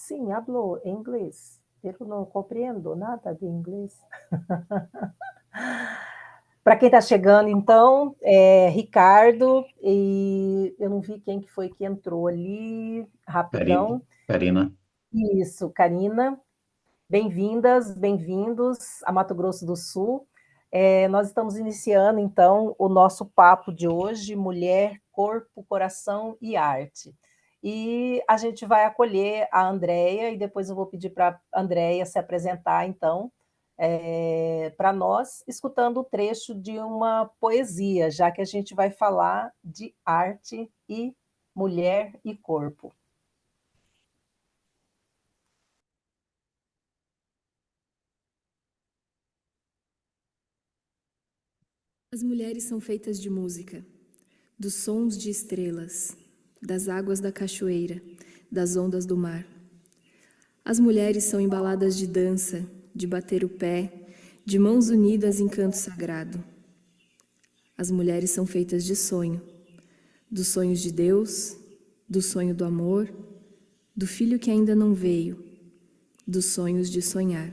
Sim, hablo inglês, pero não compreendo nada de inglês. Para quem está chegando, então, Ricardo, e eu não vi quem que foi que entrou ali, Karina, rapidão. Karina, Isso, Karina. Bem-vindas, bem-vindos a Mato Grosso do Sul. Nós estamos iniciando, então, o nosso papo de hoje, Mulher, Corpo, Coração e Arte. E a gente vai acolher a Andréia, e depois eu vou pedir para a Andréia se apresentar, então, para nós, escutando o trecho de uma poesia, já que a gente vai falar de arte e mulher e corpo. As mulheres são feitas de música, dos sons de estrelas, das águas da cachoeira, das ondas do mar. As mulheres são embaladas de dança, de bater o pé, de mãos unidas em canto sagrado. As mulheres são feitas de sonho, dos sonhos de Deus, do sonho do amor, do filho que ainda não veio, dos sonhos de sonhar.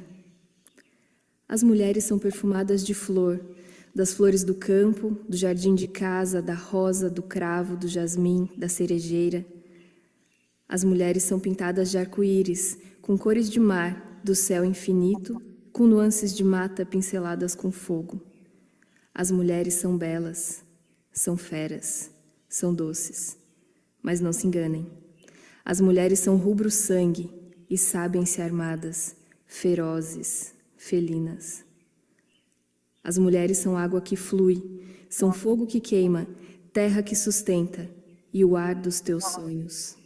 As mulheres são perfumadas de flor, das flores do campo, do jardim de casa, da rosa, do cravo, do jasmim, da cerejeira. As mulheres são pintadas de arco-íris, com cores de mar, do céu infinito, com nuances de mata pinceladas com fogo. As mulheres são belas, são feras, são doces. Mas não se enganem. As mulheres são rubro-sangue e sabem-se armadas, ferozes, felinas. As mulheres são água que flui, são fogo que queima, terra que sustenta e o ar dos teus sonhos.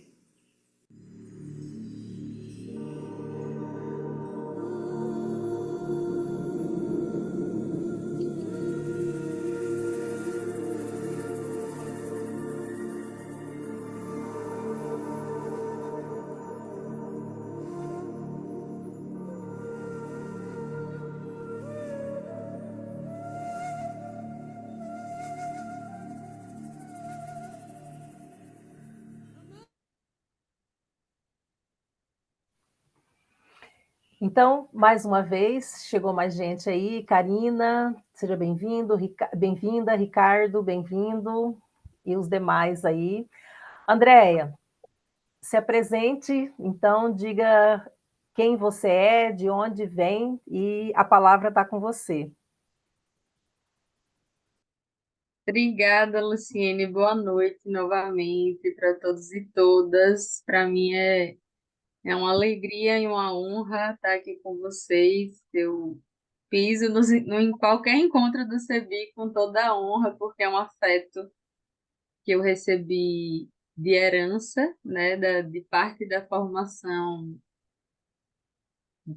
Então, mais uma vez, chegou mais gente aí. Karina, seja bem-vindo. Bem-vinda, Ricardo, bem-vindo. E os demais aí. Andréia, se apresente, então, diga quem você é, de onde vem, e a palavra está com você. Obrigada, Luciene. Boa noite novamente para todos e todas. Para mim é uma alegria e uma honra estar aqui com vocês. Eu piso em qualquer encontro do CEBI com toda a honra, porque é um afeto que eu recebi de herança, né, de parte da formação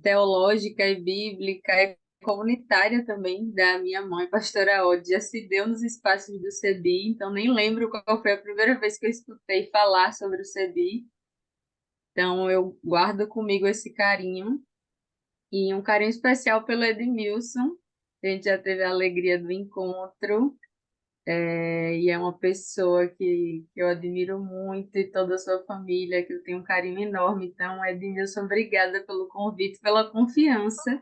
teológica e bíblica e comunitária também da minha mãe, pastora Odia, se deu nos espaços do CEBI, então nem lembro qual foi a primeira vez que eu escutei falar sobre o CEBI. Então eu guardo comigo esse carinho e um carinho especial pelo Edmilson. A gente já teve a alegria do encontro, e é uma pessoa que eu admiro muito e toda a sua família, que eu tenho um carinho enorme. Então, Edmilson, obrigada pelo convite, pela confiança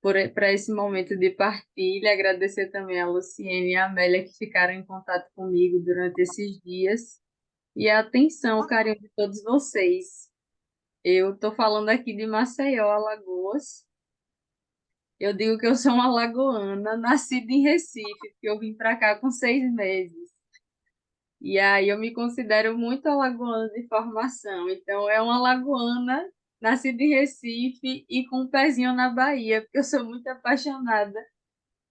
para esse momento de partilha. Agradecer também a Luciene e a Amélia que ficaram em contato comigo durante esses dias. E a atenção, o carinho de todos vocês. Eu estou falando aqui de Maceió, Alagoas. Eu digo que eu sou uma alagoana, nascida em Recife, porque eu vim para cá com 6 meses. E aí eu me considero muito alagoana de formação. Então, é uma alagoana nascida em Recife e com um pezinho na Bahia, porque eu sou muito apaixonada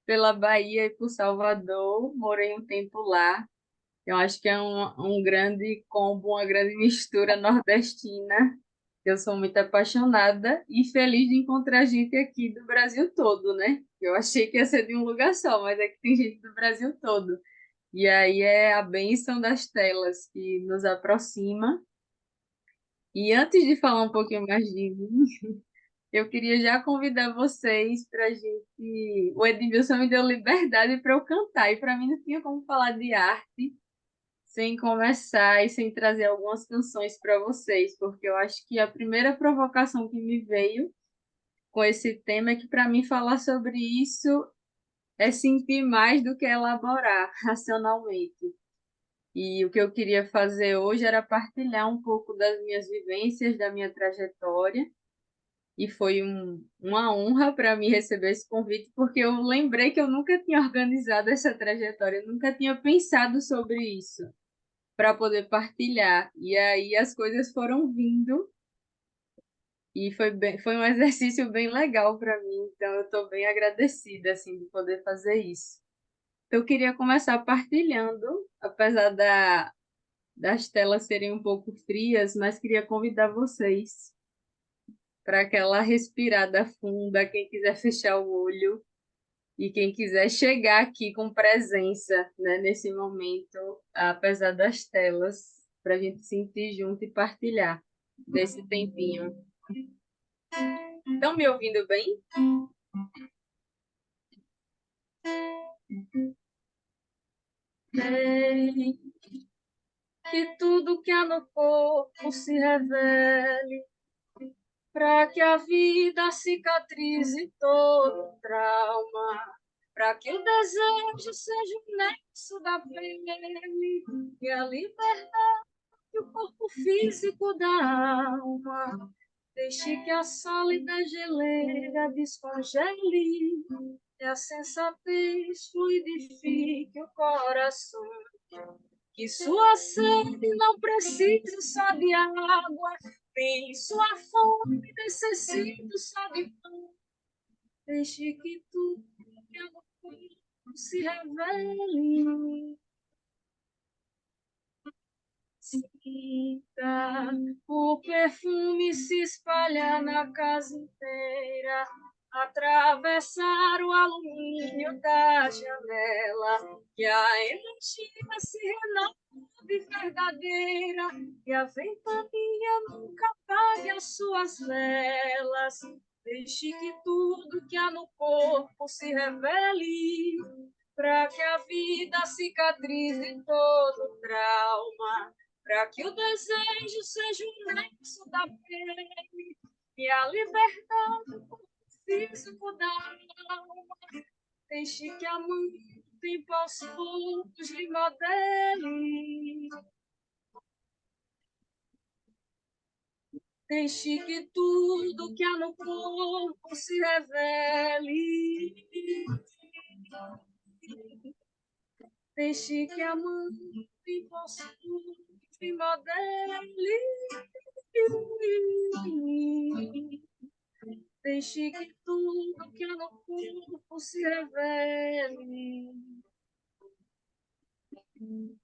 pela Bahia e por Salvador. Morei um tempo lá. Eu acho que é um grande combo, uma grande mistura nordestina. Eu sou muito apaixonada e feliz de encontrar gente aqui do Brasil todo, né? Eu achei que ia ser de um lugar só, mas é que tem gente do Brasil todo. E aí é a bênção das telas que nos aproxima. E antes de falar um pouquinho mais de mim, eu queria já convidar vocês para a gente. O Edmilson me deu liberdade para eu cantar, e para mim não tinha como falar de arte sem começar e sem trazer algumas canções para vocês, porque eu acho que a primeira provocação que me veio com esse tema é que para mim falar sobre isso é sentir mais do que elaborar racionalmente. E o que eu queria fazer hoje era partilhar um pouco das minhas vivências, da minha trajetória. E foi uma honra para mim receber esse convite, porque eu lembrei que eu nunca tinha organizado essa trajetória, eu nunca tinha pensado sobre isso para poder partilhar. E aí as coisas foram vindo e foi um exercício bem legal para mim, então eu estou bem agradecida assim de poder fazer isso. Eu queria começar partilhando, apesar das telas serem um pouco frias, mas queria convidar vocês para aquela respirada funda, quem quiser fechar o olho e quem quiser chegar aqui com presença, né, nesse momento, apesar das telas, para a gente sentir junto e partilhar desse tempinho. Estão me ouvindo bem? Bem, que tudo que há no corpo se revele, para que a vida cicatrize todo trauma, para que o desejo seja o nexo da pele e a liberdade o corpo físico da alma. Deixe que a sólida geleira descongele e a sensatez fluidifique o coração. Que sua sede não precise só de água, nem sua fome necessite só de pão. Deixe que tudo que é no corpo se revele. Sinta o perfume se espalhar na casa inteira, atravessar o alumínio da janela, que a energia se renove verdadeira, e a ventania nunca apague as suas velas. Deixe que tudo que há no corpo se revele, para que a vida cicatrize todo trauma, para que o desejo seja o nexo da pele e a liberdade do corpo físico da alma. Deixe que a mão tempo aos poucos lhe modele. Deixe que tudo que há no corpo se revele. Deixe que a mão tempo aos poucos lhe modele. Deixe que tudo que há no corpo se revele.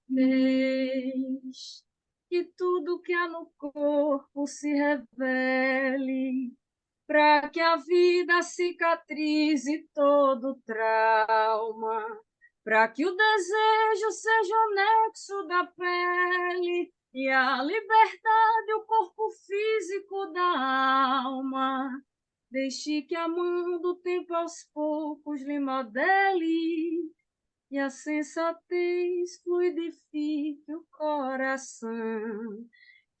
Deixe que tudo que há no corpo se revele, para que a vida cicatrize todo trauma, para que o desejo seja o nexo da pele e a liberdade o corpo físico da alma. Deixe que a mão do tempo aos poucos lhe modele e a sensatez fluidifique o coração.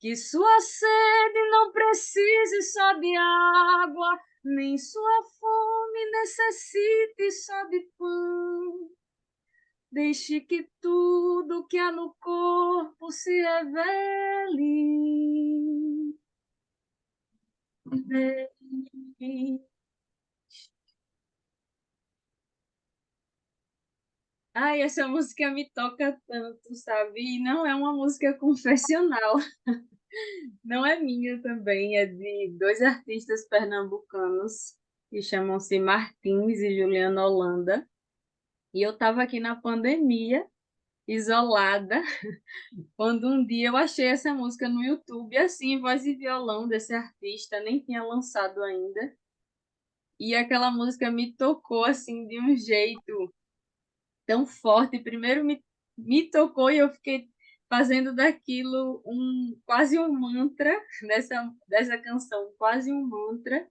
Que sua sede não precise só de água, nem sua fome necessite só de pão. Deixe que tudo que há no corpo se revele. Ai, essa música me toca tanto, sabe? E não é uma música confessional, não é minha também, é de dois artistas pernambucanos que chamam-se Martins e Juliana Holanda. E eu estava aqui na pandemia, isolada, quando um dia eu achei essa música no YouTube, assim, voz e violão desse artista, nem tinha lançado ainda. E aquela música me tocou, assim, de um jeito tão forte. Primeiro me tocou e eu fiquei fazendo daquilo quase um mantra, dessa canção, quase um mantra.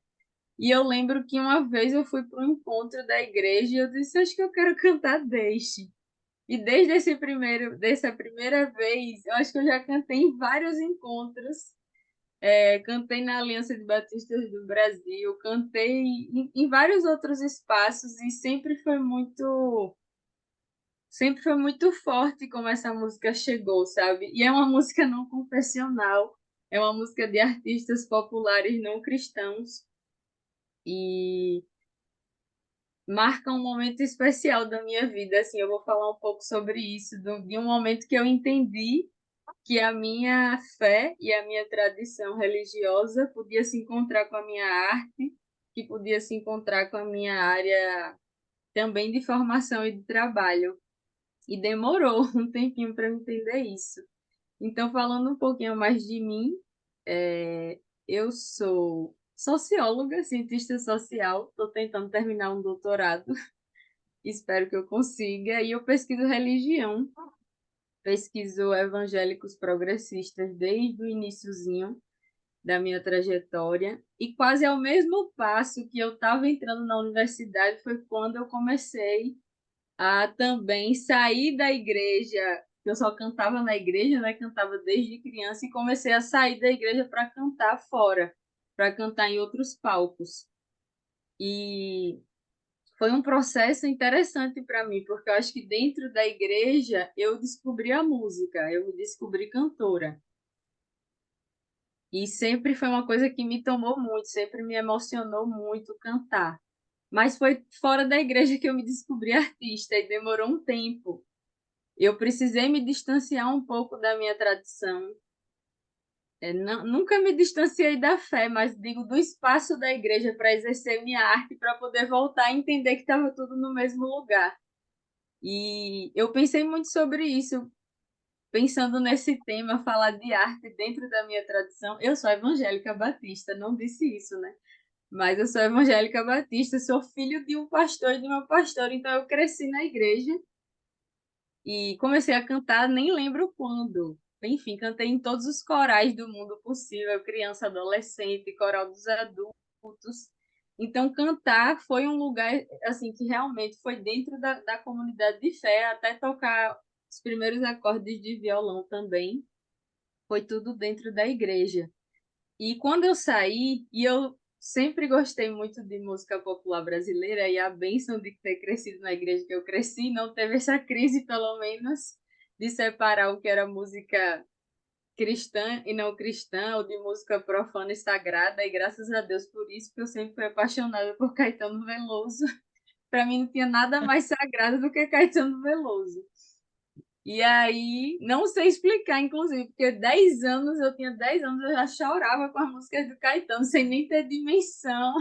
E eu lembro que uma vez eu fui para um encontro da igreja e eu disse, acho que eu quero cantar Deixe. E desde dessa primeira vez, eu acho que eu já cantei em vários encontros. Cantei na Aliança de Batistas do Brasil, cantei em vários outros espaços e sempre foi muito forte como essa música chegou, sabe? E é uma música não confessional, é uma música de artistas populares não cristãos e marca um momento especial da minha vida, assim, eu vou falar um pouco sobre isso, de um momento que eu entendi que a minha fé e a minha tradição religiosa podia se encontrar com a minha arte, que podia se encontrar com a minha área também de formação e de trabalho. E demorou um tempinho para eu entender isso. Então, falando um pouquinho mais de mim, eu sou socióloga, cientista social, estou tentando terminar um doutorado, espero que eu consiga, e eu pesquiso religião, pesquiso evangélicos progressistas desde o iniciozinho da minha trajetória, e quase ao mesmo passo que eu estava entrando na universidade foi quando eu comecei a também sair da igreja. Eu só cantava na igreja, né? Cantava desde criança e comecei a sair da igreja para cantar fora, para cantar em outros palcos. E foi um processo interessante para mim, porque eu acho que dentro da igreja eu descobri a música, eu me descobri cantora. E sempre foi uma coisa que me tomou muito, sempre me emocionou muito cantar. Mas foi fora da igreja que eu me descobri artista e demorou um tempo. Eu precisei me distanciar um pouco da minha tradição. Nunca me distanciei da fé, mas digo do espaço da igreja para exercer minha arte, para poder voltar a entender que estava tudo no mesmo lugar. E eu pensei muito sobre isso, pensando nesse tema, falar de arte dentro da minha tradição. Eu sou evangélica batista, não disse isso, né? Mas eu sou evangélica batista, sou filho de um pastor e de uma pastora, então eu cresci na igreja e comecei a cantar, nem lembro quando. Enfim, cantei em todos os corais do mundo possível, criança, adolescente, coral dos adultos. Então, cantar foi um lugar assim que realmente foi dentro da comunidade de fé, até tocar os primeiros acordes de violão também. Foi tudo dentro da igreja. E quando eu saí, e eu sempre gostei muito de música popular brasileira, e a bênção de ter crescido na igreja que eu cresci, não teve essa crise, pelo menos, de separar o que era música cristã e não cristã, ou de música profana e sagrada, e graças a Deus por isso, porque eu sempre fui apaixonada por Caetano Veloso. Para mim não tinha nada mais sagrado do que Caetano Veloso. E aí, não sei explicar, inclusive, porque 10 anos, eu tinha 10 anos, eu já chorava com as músicas do Caetano, sem nem ter dimensão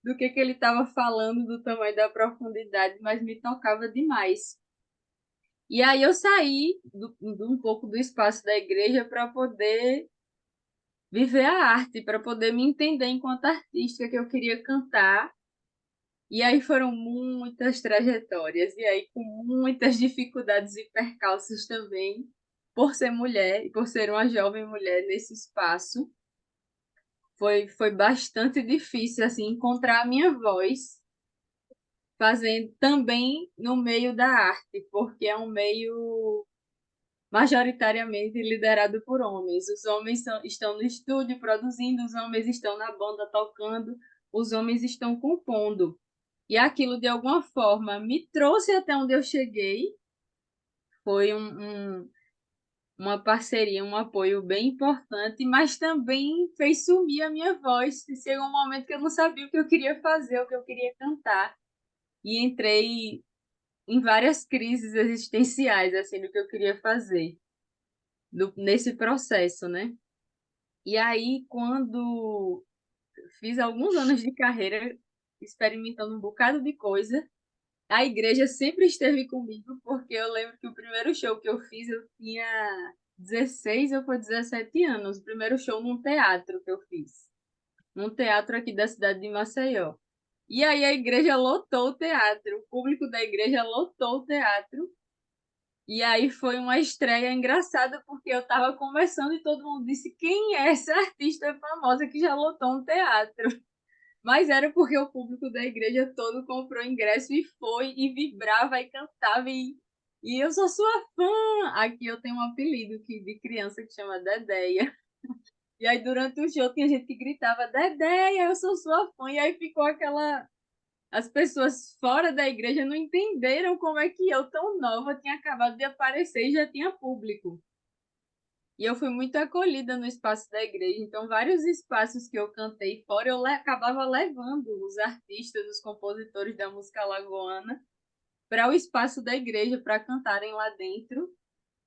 do que ele estava falando, do tamanho da profundidade, mas me tocava demais. E aí eu saí um pouco do espaço da igreja para poder viver a arte, para poder me entender enquanto artista que eu queria cantar. E aí foram muitas trajetórias, e aí com muitas dificuldades e percalços também, por ser mulher e por ser uma jovem mulher nesse espaço. Foi bastante difícil assim encontrar a minha voz, fazendo também no meio da arte, porque é um meio majoritariamente liderado por homens. Os homens estão no estúdio produzindo, os homens estão na banda tocando, os homens estão compondo. E aquilo, de alguma forma, me trouxe até onde eu cheguei. Foi uma parceria, um apoio bem importante, mas também fez sumir a minha voz. Chegou um momento que eu não sabia o que eu queria fazer, o que eu queria cantar. E entrei em várias crises existenciais, assim, do que eu queria fazer nesse processo, né? E aí, quando fiz alguns anos de carreira, experimentando um bocado de coisa, a igreja sempre esteve comigo, porque eu lembro que o primeiro show que eu fiz, eu tinha 16 ou foi 17 anos. O primeiro show num teatro que eu fiz. Num teatro aqui da cidade de Maceió. E aí a igreja lotou o teatro. O público da igreja lotou o teatro. E aí foi uma estreia engraçada, porque eu estava conversando e todo mundo disse: quem é essa artista famosa que já lotou um teatro? Mas era porque o público da igreja todo comprou ingresso e foi, e vibrava, e cantava, E eu sou sua fã. Aqui eu tenho um apelido de criança que chama Dedéia. E aí, durante o show, tinha gente que gritava, Dedéia, eu sou sua fã. E aí ficou aquela. As pessoas fora da igreja não entenderam como é que eu, tão nova, tinha acabado de aparecer e já tinha público. E eu fui muito acolhida no espaço da igreja. Então, vários espaços que eu cantei fora, eu acabava levando os artistas, os compositores da música alagoana para o espaço da igreja para cantarem lá dentro.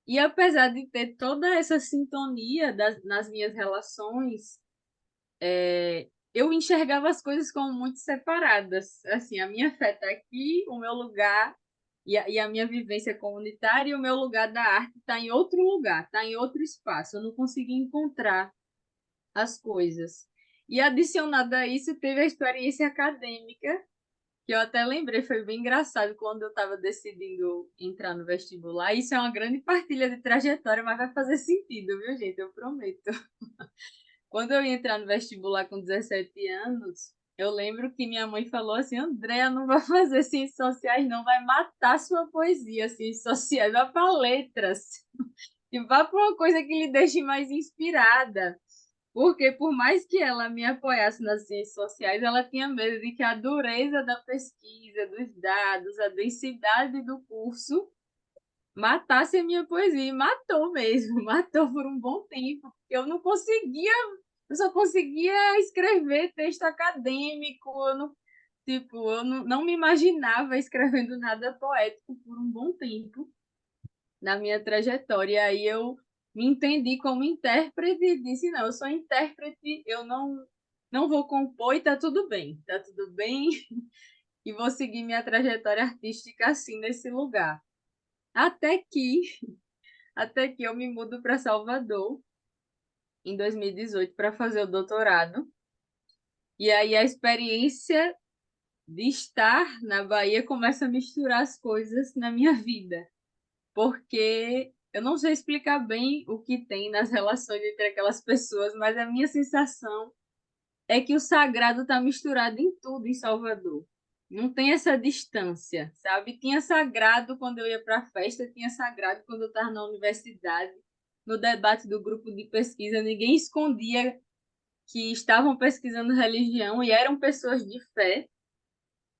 E apesar de ter toda essa sintonia nas minhas relações, eu enxergava as coisas como muito separadas. Assim, a minha fé está aqui, o meu lugar e a minha vivência comunitária e o meu lugar da arte está em outro lugar, está em outro espaço. Eu não conseguia encontrar as coisas. E adicionado a isso, teve a experiência acadêmica, que eu até lembrei, foi bem engraçado quando eu estava decidindo entrar no vestibular. Isso é uma grande partilha de trajetória, mas vai fazer sentido, viu, gente? Eu prometo. Quando eu ia entrar no vestibular com 17 anos, eu lembro que minha mãe falou assim: Andréa, não vai fazer ciências sociais, não, vai matar sua poesia, ciências sociais, vai para letras. E vá para uma coisa que lhe deixe mais inspirada. Porque, por mais que ela me apoiasse nas ciências sociais, ela tinha medo de que a dureza da pesquisa, dos dados, a densidade do curso matasse a minha poesia. E matou mesmo, matou por um bom tempo. Eu não conseguia, eu só conseguia escrever texto acadêmico. Eu não me imaginava escrevendo nada poético por um bom tempo na minha trajetória. E aí eu me entendi como intérprete e disse, não, eu sou intérprete, eu não vou compor e tá tudo bem, e vou seguir minha trajetória artística assim nesse lugar. Até que, até que eu me mudo para Salvador em 2018 para fazer o doutorado. E aí a experiência de estar na Bahia começa a misturar as coisas na minha vida, porque eu não sei explicar bem o que tem nas relações entre aquelas pessoas, mas a minha sensação é que o sagrado está misturado em tudo em Salvador. Não tem essa distância, sabe? Tinha sagrado quando eu ia para a festa, tinha sagrado quando eu estava na universidade, no debate do grupo de pesquisa, ninguém escondia que estavam pesquisando religião e eram pessoas de fé.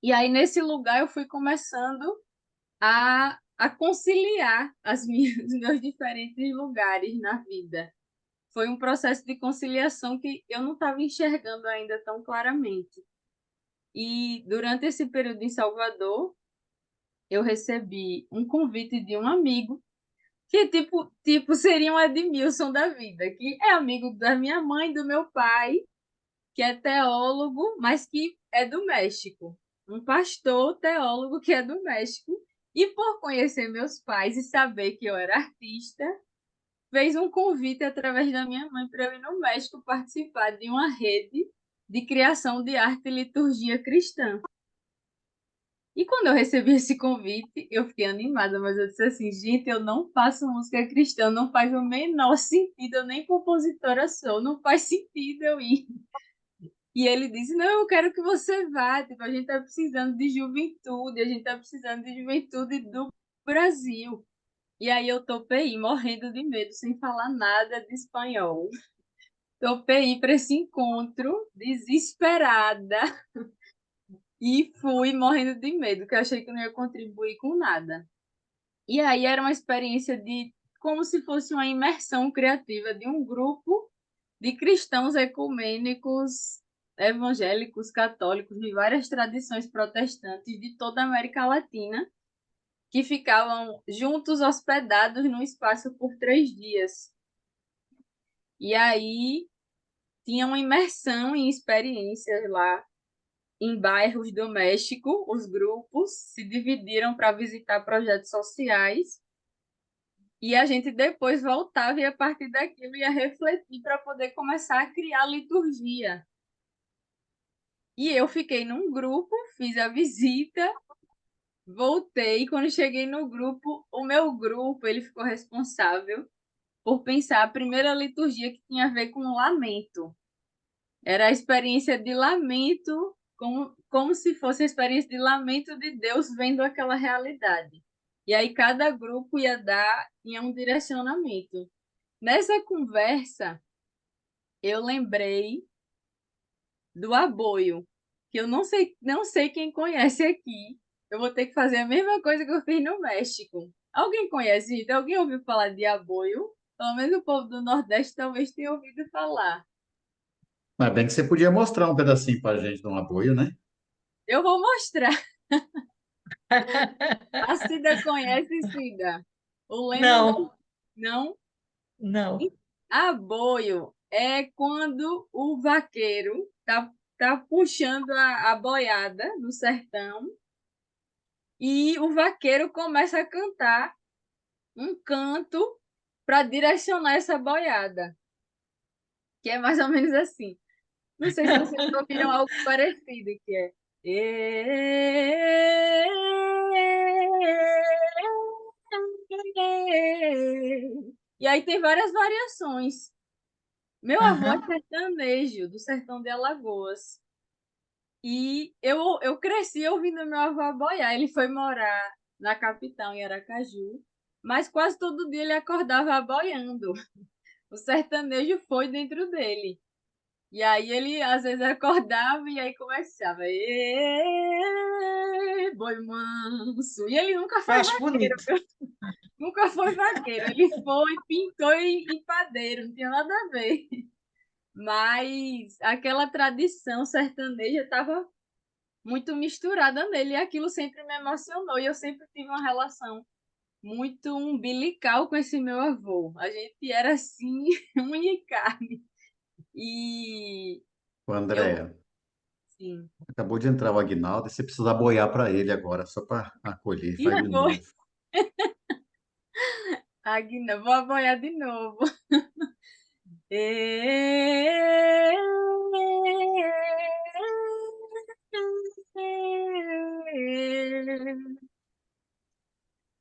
E aí, nesse lugar, eu fui começando a conciliar os meus diferentes lugares na vida. Foi um processo de conciliação que eu não estava enxergando ainda tão claramente. E durante esse período em Salvador, eu recebi um convite de um amigo, que tipo seria um Edmilson da vida, que é amigo da minha mãe, do meu pai, que é teólogo, mas que é do México. Um pastor teólogo que é do México. E por conhecer meus pais e saber que eu era artista, fez um convite através da minha mãe para eu ir no México participar de uma rede de criação de arte e liturgia cristã. E quando eu recebi esse convite, eu fiquei animada, mas eu disse assim, gente, eu não faço música cristã, não faz o menor sentido, eu nem compositora sou, não faz sentido eu ir. E ele disse, não, eu quero que você vá, tipo, a gente está precisando de juventude, a gente está precisando de juventude do Brasil. E aí eu topei, morrendo de medo, sem falar nada de espanhol. Topei para esse encontro, desesperada, e fui morrendo de medo, que eu achei que não ia contribuir com nada. E aí era uma experiência de como se fosse uma imersão criativa de um grupo de cristãos ecumênicos, evangélicos, católicos, de várias tradições protestantes de toda a América Latina, que ficavam juntos, hospedados num espaço por 3 dias. E aí tinha uma imersão em experiências lá em bairros do México. Os grupos se dividiram para visitar projetos sociais e a gente depois voltava e a partir daquilo ia refletir para poder começar a criar liturgia. E eu fiquei num grupo, fiz a visita, voltei. Quando cheguei no grupo, o meu grupo ele ficou responsável por pensar a primeira liturgia que tinha a ver com lamento. Era a experiência de lamento, como se fosse a experiência de lamento de Deus vendo aquela realidade. E aí cada grupo tinha um direcionamento. Nessa conversa, eu lembrei do aboio, que eu não sei quem conhece aqui. Eu vou ter que fazer a mesma coisa que eu fiz no México. Alguém conhece isso? Alguém ouviu falar de aboio? Pelo menos o povo do Nordeste talvez tenha ouvido falar. Mas bem que você podia mostrar um pedacinho para a gente de uma boia, né? Eu vou mostrar. A Cida conhece, Cida? O lema da... Não, Não? não. Aboio é quando o vaqueiro tá puxando a boiada no sertão e o vaqueiro começa a cantar um canto para direcionar essa boiada, que é mais ou menos assim. Não sei se vocês ouviram algo parecido, que é. E aí tem várias variações. Meu avô é Aham. sertanejo, do sertão de Alagoas. E eu cresci ouvindo meu avô boiar. Ele foi morar na capital, em Aracaju, mas quase todo dia ele acordava boiando. O sertanejo foi dentro dele. E aí ele às vezes acordava e aí começava, "Ê, boi manso." E ele nunca Eu foi acho vaqueiro, bonito. nunca foi vaqueiro. Ele foi pintor e padeiro, não tinha nada a ver. Mas aquela tradição sertaneja estava muito misturada nele e aquilo sempre me emocionou. E eu sempre tive uma relação muito umbilical com esse meu avô. A gente era assim, unha e carne. E O eu, Andréa, sim. acabou de entrar o Aguinaldo, e você precisa boiar para ele agora, só para acolher. E Faz de foi, novo. Agna, vou apoiar de novo.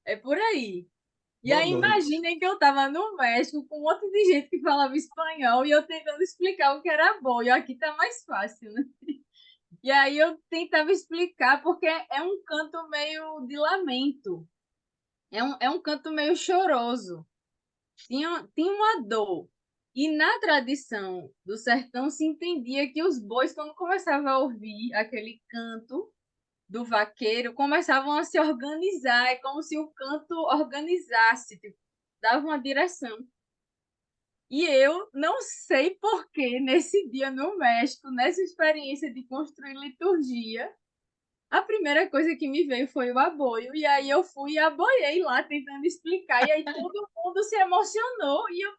É por aí. E Boa aí noite. imaginem que eu estava no México com um monte de gente que falava espanhol e eu tentando explicar o que era boi. Aqui tá mais fácil, né? E aí eu tentava explicar porque é um canto meio de lamento. É um canto meio choroso. Tinha uma dor. E na tradição do sertão se entendia que os bois, quando começavam a ouvir aquele canto do vaqueiro, começavam a se organizar. É como se o canto organizasse, tipo, dava uma direção. E eu não sei por que, nesse dia no México, nessa experiência de construir liturgia, a primeira coisa que me veio foi o aboio. E aí eu fui e aboiei lá, tentando explicar. E aí todo mundo se emocionou. E eu,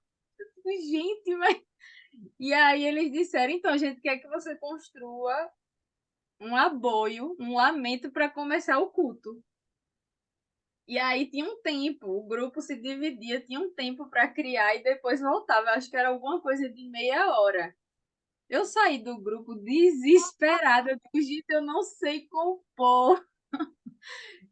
gente, mas... E aí eles disseram, então, a gente quer que você construa um aboio, um lamento para começar o culto. E aí tinha um tempo, o grupo se dividia, tinha um tempo para criar e depois voltava. Acho que era alguma coisa de meia hora. Eu saí do grupo desesperada, eu digo, gente, eu não sei compor.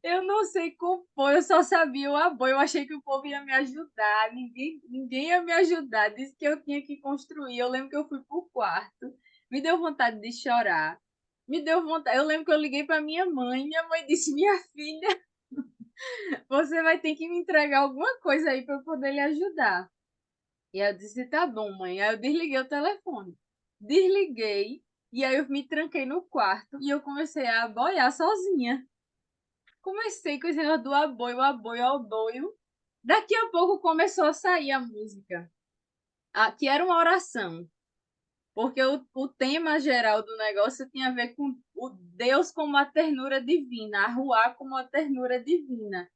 Eu não sei compor, eu só sabia o aboio. Eu achei que o povo ia me ajudar, ninguém ia me ajudar. Disse que eu tinha que construir. Eu lembro que eu fui pro quarto, me deu vontade de chorar, me deu vontade. Eu lembro que eu liguei para minha mãe disse: Minha filha, você vai ter que me entregar alguma coisa aí para eu poder lhe ajudar. E eu disse: Tá bom, mãe. Aí eu desliguei o telefone. Desliguei, e aí eu me tranquei no quarto e eu comecei a boiar sozinha. Comecei com esse negócio do aboio, aboio, aboio. Daqui a pouco começou a sair a música, que era uma oração, porque o tema geral do negócio tinha a ver com o Deus como a ternura divina, a Ruá como a ternura divina.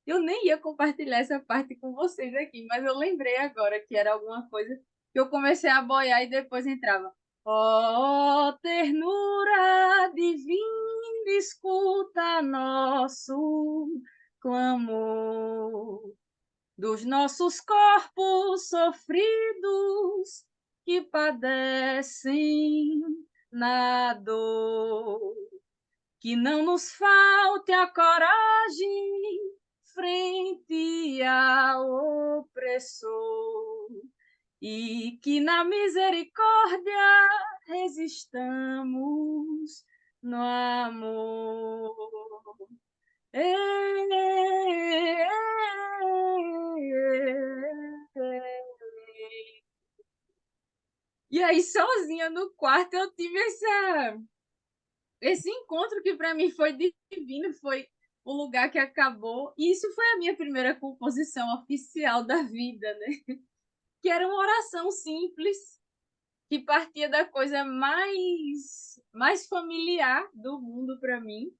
Eu nem ia compartilhar essa parte com vocês aqui, mas eu lembrei agora que era alguma coisa que eu comecei a boiar e depois entrava. Ó ternura divina, escuta nosso clamor dos nossos corpos sofridos que padecem na dor. Que não nos falte a coragem frente ao opressor e que na misericórdia resistamos no amor. E aí, sozinha no quarto, eu tive esse encontro que para mim foi divino, foi o lugar que acabou. E isso foi a minha primeira composição oficial da vida, né? Que era uma oração simples, que partia da coisa mais familiar do mundo para mim.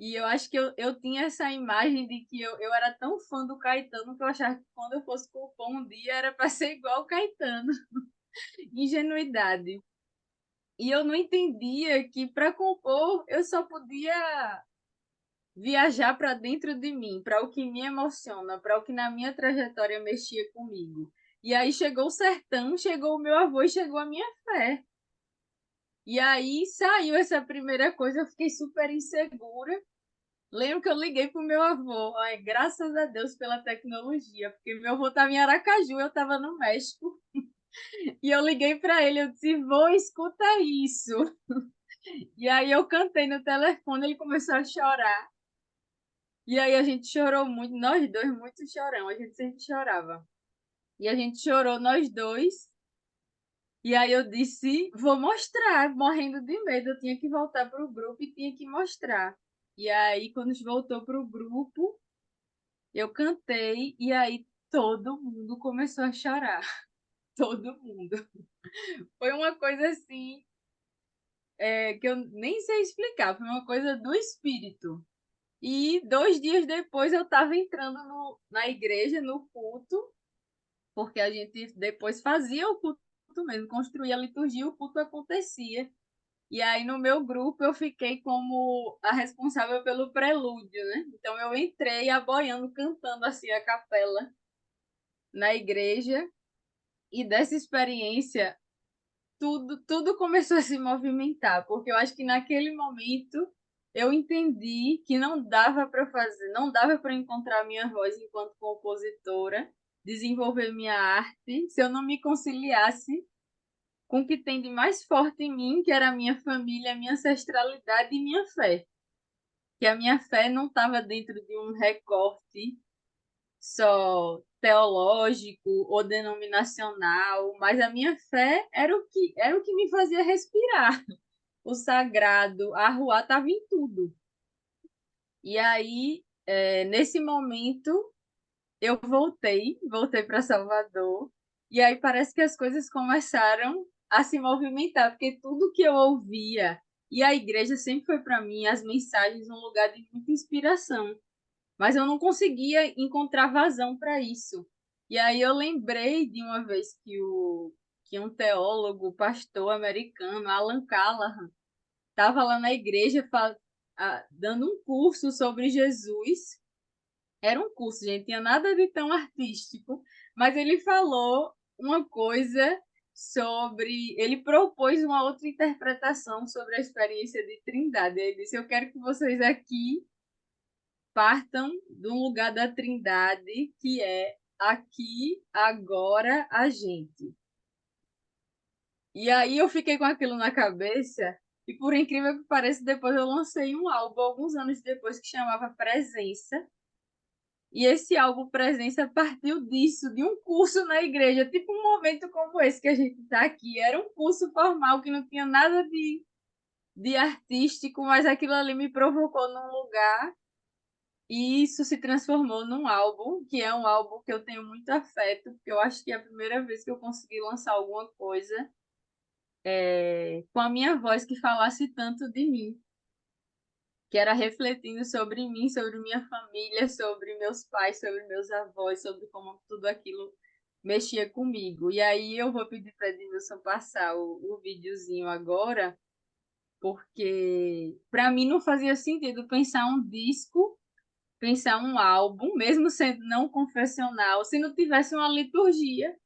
E eu acho que eu tinha essa imagem de que eu era tão fã do Caetano que eu achava que quando eu fosse compor um dia era para ser igual o Caetano. Ingenuidade. E eu não entendia que para compor eu só podia viajar para dentro de mim, para o que me emociona, para o que na minha trajetória mexia comigo. E aí chegou o sertão, chegou o meu avô e chegou a minha fé. E aí saiu essa primeira coisa, eu fiquei super insegura. Lembro que eu liguei pro meu avô, ai, graças a Deus pela tecnologia, porque meu avô estava em Aracaju, eu estava no México. E eu liguei para ele, eu disse, vô, escuta isso. E aí eu cantei no telefone, ele começou a chorar. E aí a gente chorou muito, nós dois muito chorão, a gente sempre chorava. E a gente chorou nós dois. E aí eu disse, vou mostrar, morrendo de medo, eu tinha que voltar pro grupo e tinha que mostrar. E aí quando a gente voltou pro grupo, eu cantei e aí todo mundo começou a chorar. Todo mundo. Foi uma coisa assim, que eu nem sei explicar, foi uma coisa do espírito. E 2 dias depois eu estava entrando na igreja, no culto, porque a gente depois fazia o culto mesmo, construía a liturgia, o culto acontecia. E aí no meu grupo eu fiquei como a responsável pelo prelúdio, né? Então eu entrei aboiando, cantando assim a capela na igreja. E dessa experiência tudo começou a se movimentar, porque eu acho que naquele momento eu entendi que não dava para fazer, não dava para encontrar minha voz enquanto compositora, desenvolver minha arte, se eu não me conciliasse com o que tem de mais forte em mim, que era a minha família, a minha ancestralidade e minha fé. Que a minha fé não estava dentro de um recorte só teológico ou denominacional, mas a minha fé era o que me fazia respirar. O sagrado, a rua estava em tudo. E aí, nesse momento, eu voltei para Salvador, e aí parece que as coisas começaram a se movimentar, porque tudo que eu ouvia, e a igreja sempre foi para mim, as mensagens, um lugar de muita inspiração, mas eu não conseguia encontrar vazão para isso. E aí eu lembrei de uma vez que um teólogo, pastor americano, Alan Callahan, estava lá na igreja dando um curso sobre Jesus. Era um curso, gente, tinha nada de tão artístico, mas ele falou uma coisa sobre. Ele propôs uma outra interpretação sobre a experiência de Trindade. Ele disse: eu quero que vocês aqui partam do lugar da Trindade, que é aqui, agora, a gente. E aí eu fiquei com aquilo na cabeça, e por incrível que pareça, depois eu lancei um álbum, alguns anos depois, que chamava Presença. E esse álbum Presença partiu disso, de um curso na igreja, tipo um momento como esse que a gente está aqui. Era um curso formal que não tinha nada de artístico, mas aquilo ali me provocou num lugar. E isso se transformou num álbum, que é um álbum que eu tenho muito afeto, porque eu acho que é a primeira vez que eu consegui lançar alguma coisa com a minha voz que falasse tanto de mim, que era refletindo sobre mim, sobre minha família, sobre meus pais, sobre meus avós, sobre como tudo aquilo mexia comigo. E aí eu vou pedir para Edmilson passar o videozinho agora, porque para mim não fazia sentido pensar um disco, pensar um álbum, mesmo sendo não confessional, se não tivesse uma liturgia.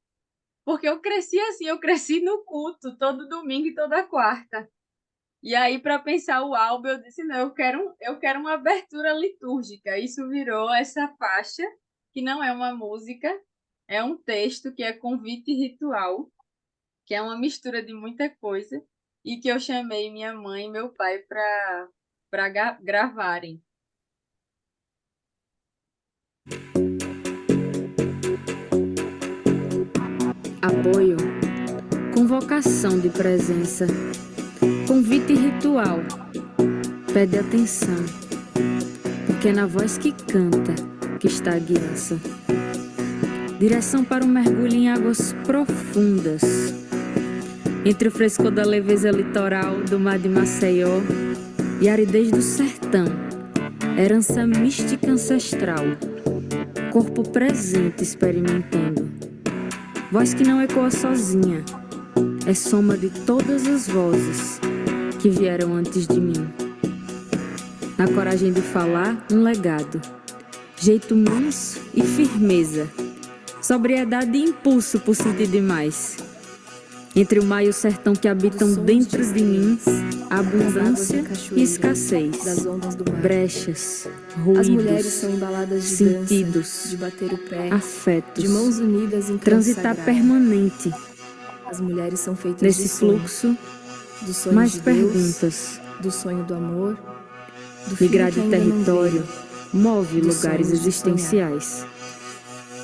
Porque eu cresci assim, eu cresci no culto, todo domingo e toda quarta. E aí, para pensar o álbum, eu disse, não, eu quero uma abertura litúrgica. Isso virou essa faixa, que não é uma música, é um texto que é convite ritual, que é uma mistura de muita coisa, e que eu chamei minha mãe e meu pai para gravarem. Apoio, convocação de presença, convite ritual, pede atenção, porque é na voz que canta que está a guiança. Direção para um mergulho em águas profundas, entre o frescor da leveza litoral do mar de Maceió e a aridez do sertão, herança mística ancestral, corpo presente experimentando. Voz que não ecoa sozinha, é soma de todas as vozes que vieram antes de mim. Na coragem de falar, um legado, jeito manso e firmeza, sobriedade e impulso por sentir demais. Entre o mar e o sertão que habitam dentro de mim, a abundância e escassez, das ondas do mar. brechas, As mulheres ruídos, são embaladas de sentidos, dança, de bater o pé, afetos, de mãos unidas em canto transitar sagrado. permanente As mulheres são feitas nesse de sonho, fluxo, do sonho mais de Deus, perguntas, do sonho do amor, do filho migrar que de ainda não território, veio, move dos lugares sonhos de existenciais.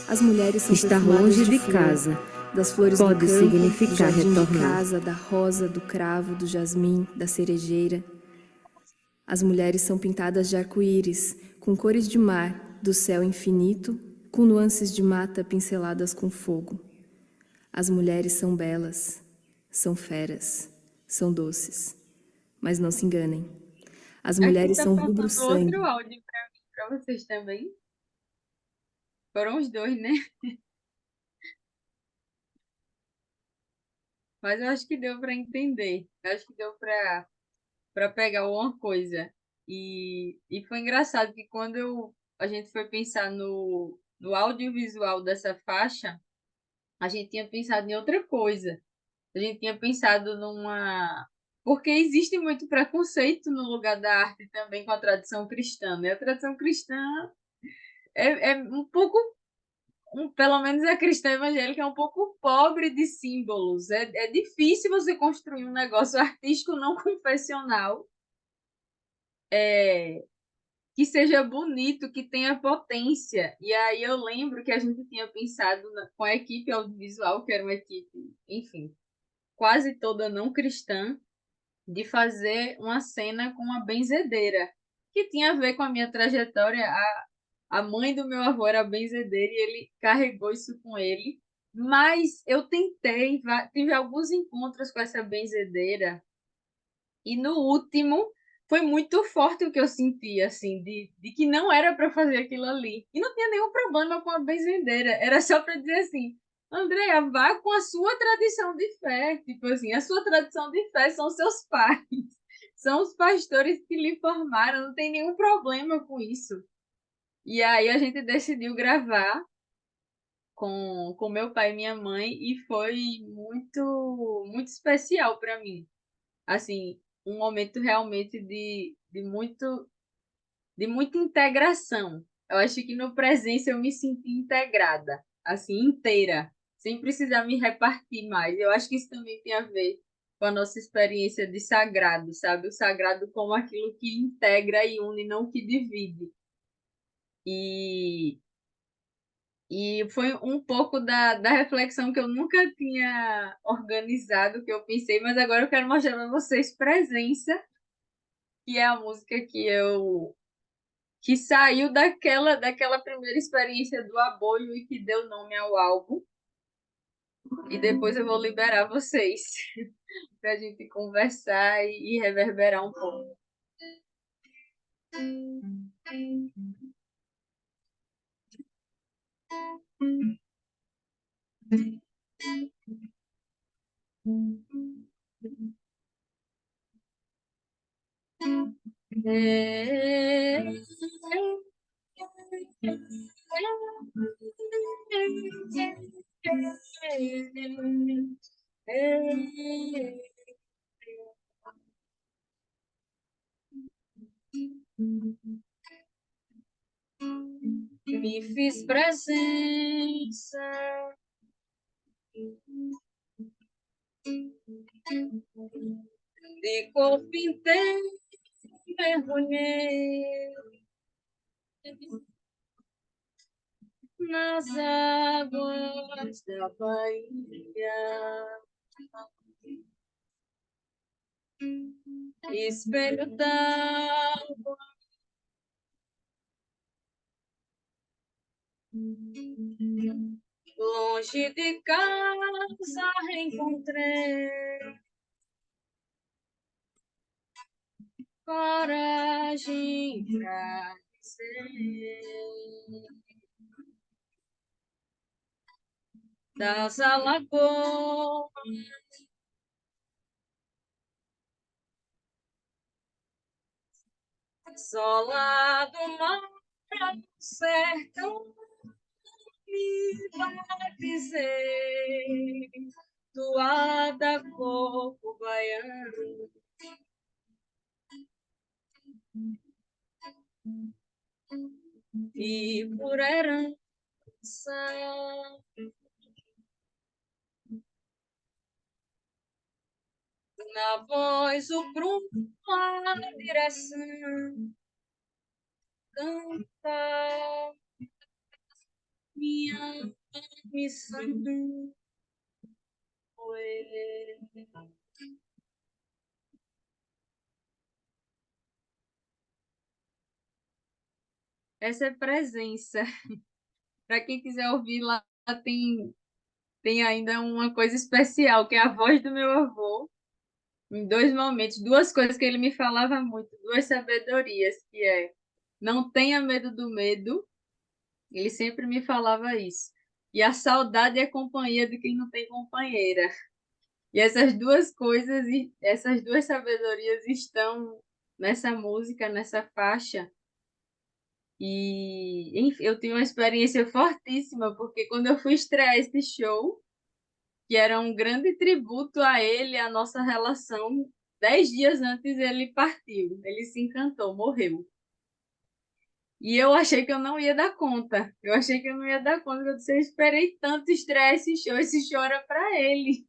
As mulheres são Estar perfumadas longe de flor, casa das flores pode do campo, significar do jardim de retornar. casa, da rosa, do cravo, do jasmim, da cerejeira. As mulheres são pintadas de arco-íris, com cores de mar, do céu infinito, com nuances de mata pinceladas com fogo. As mulheres são belas, são feras, são doces. Mas não se enganem. As Aqui mulheres tá são passando rubro-sangue. outro áudio para vocês também. Foram os dois, né? Mas eu acho que deu para entender. Eu acho que deu para pegar uma coisa. E foi engraçado que quando a gente foi pensar no audiovisual dessa faixa, a gente tinha pensado em outra coisa. A gente tinha pensado numa. Porque existe muito preconceito no lugar da arte também com a tradição cristã, né? A tradição cristã é um pouco, pelo menos a cristã evangélica é um pouco pobre de símbolos. É difícil você construir um negócio artístico não confessional que seja bonito, que tenha potência. E aí eu lembro que a gente tinha pensado com a equipe audiovisual, que era uma equipe, enfim, quase toda não cristã, de fazer uma cena com uma benzedeira, que tinha a ver com a minha trajetória. A mãe do meu avô era benzedeira e ele carregou isso com ele. Mas eu tentei, tive alguns encontros com essa benzedeira, e no último foi muito forte o que eu senti, assim, de que não era para fazer aquilo ali. E não tinha nenhum problema com a benzedeira, era só para dizer assim: Andréia, vá com a sua tradição de fé. Tipo assim, a sua tradição de fé são seus pais, são os pastores que lhe formaram, não tem nenhum problema com isso. E aí a gente decidiu gravar com meu pai e minha mãe e foi muito, muito especial para mim. Assim, um momento realmente de muita integração. Eu acho que no presença eu me senti integrada, assim, inteira, sem precisar me repartir mais. Eu acho que isso também tem a ver com a nossa experiência de sagrado, sabe? O sagrado como aquilo que integra e une, não que divide. E, e foi um pouco da reflexão que eu nunca tinha organizado, que eu pensei, mas agora eu quero mostrar para vocês presença, que é a música que saiu daquela primeira experiência do aboio e que deu nome ao álbum. E depois eu vou liberar vocês para a gente conversar e reverberar um pouco. Me fiz presença de corpo inteiro, mergulhei nas águas da Bahia. Espelho d'água, longe de casa reencontrei coragem pra dizer das alagoas, sola do mar, sertão me batizei, toada corpo baiano. E por herança, na voz o prumo, a direção, canta minha missão. Essa é presença. Para quem quiser ouvir lá, tem ainda uma coisa especial, que é a voz do meu avô, em dois momentos, duas coisas que ele me falava muito, duas sabedorias, que é não tenha medo do medo, ele sempre me falava isso, e a saudade é a companhia de quem não tem companheira. E essas duas coisas, essas duas sabedorias estão nessa música, nessa faixa. E, enfim, eu tive uma experiência fortíssima, porque quando eu fui estrear esse show, que era um grande tributo a ele, a nossa relação, 10 dias antes ele partiu, ele se encantou, morreu. E eu achei que eu não ia dar conta, eu achei que eu não ia dar conta, eu disse, eu esperei tanto estrear esse show era para ele.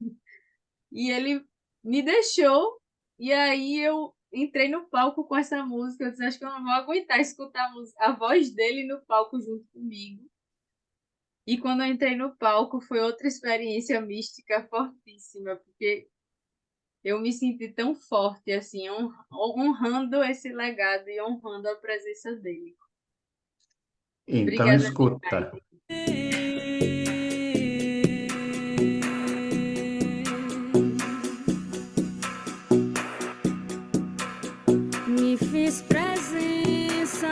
E ele me deixou, e aí eu entrei no palco com essa música. Eu disse, acho que eu não vou aguentar escutar a voz dele no palco junto comigo. E quando eu entrei no palco, foi outra experiência mística fortíssima, porque eu me senti tão forte, assim, honrando esse legado e honrando a presença dele. Então, Obrigada, escuta. Me fiz presença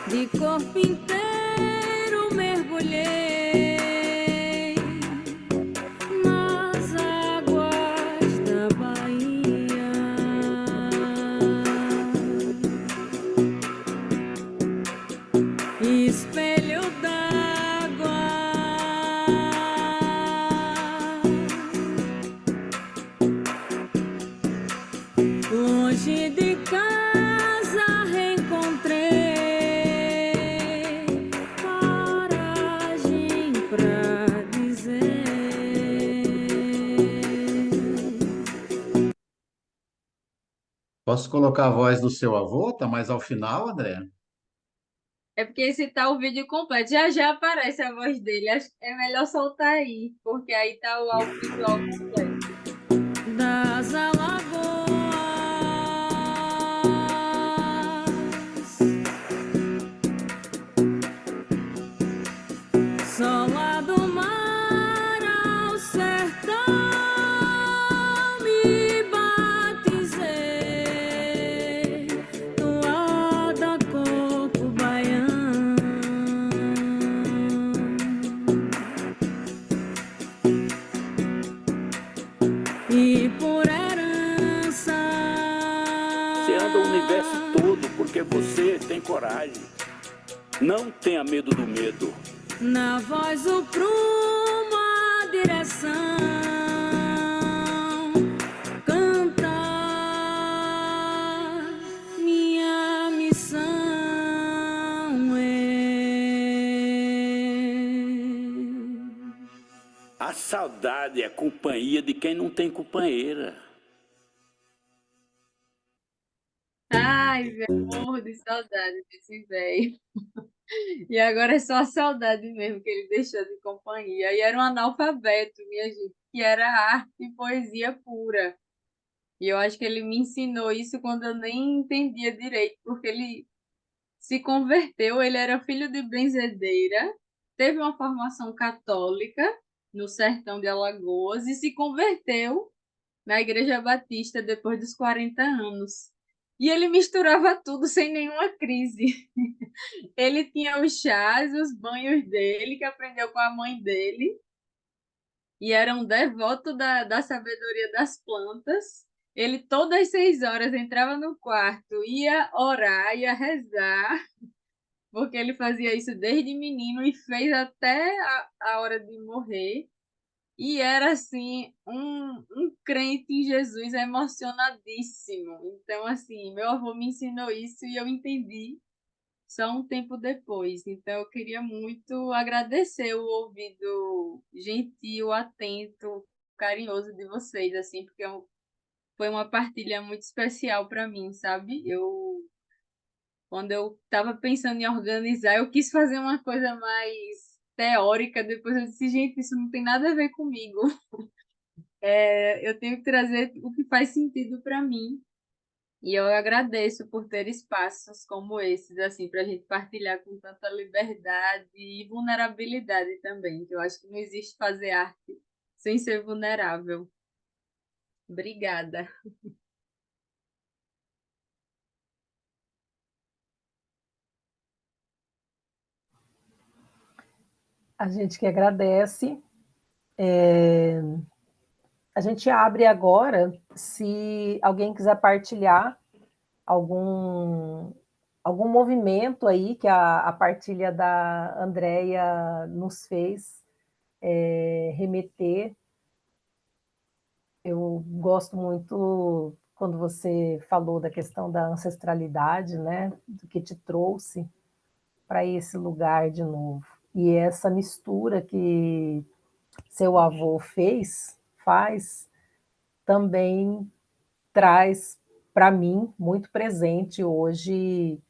de corpo inteiro, mergulhei nas águas da Bahia. Espelho d'água, longe de casa reencontrei coragem pra dizer. Posso colocar a voz do seu avô? Tá mais ao final, André? É porque esse tá o vídeo completo. Já já aparece a voz dele. Acho que é melhor soltar aí, porque aí tá o visual completo. Das alagoas, sola do mar ao sertão me batizei, toada corpo baiano. E por herança, Você anda o universo todo porque você tem coragem. Não tenha medo do medo. na voz o prumo, a direção, canta minha missão A saudade é a companhia de quem não tem companheira. Ai, velho, morro de saudade desse velho. E agora é só a saudade mesmo que ele deixou de companhia. E era um analfabeto, minha gente, que era arte e poesia pura. E eu acho que ele me ensinou isso quando eu nem entendia direito, porque ele se converteu, ele era filho de benzedeira, teve uma formação católica no sertão de Alagoas e se converteu na Igreja Batista depois dos 40 anos. E ele misturava tudo sem nenhuma crise. Ele tinha os chás, os banhos dele, que aprendeu com a mãe dele, e era um devoto da sabedoria das plantas. Ele, todas as 6 horas, entrava no quarto, ia orar, ia rezar, porque ele fazia isso desde menino e fez até a hora de morrer. E era, assim, um crente em Jesus emocionadíssimo. Então, assim, meu avô me ensinou isso e eu entendi só um tempo depois. Então, eu queria muito agradecer o ouvido gentil, atento, carinhoso de vocês, assim, porque foi uma partilha muito especial para mim, sabe? Quando eu estava pensando em organizar, eu quis fazer uma coisa mais teórica, depois eu disse, gente, isso não tem nada a ver comigo. Eu tenho que trazer o que faz sentido para mim. E eu agradeço por ter espaços como esses, assim, para a gente partilhar com tanta liberdade e vulnerabilidade também, que eu acho que não existe fazer arte sem ser vulnerável. Obrigada. A gente que agradece. A gente abre agora, se alguém quiser partilhar algum, algum movimento aí que a partilha da Andrea nos fez remeter. Eu gosto muito quando você falou da questão da ancestralidade, né? Do que te trouxe para esse lugar de novo. E essa mistura que seu avô faz, também traz para mim muito presente hoje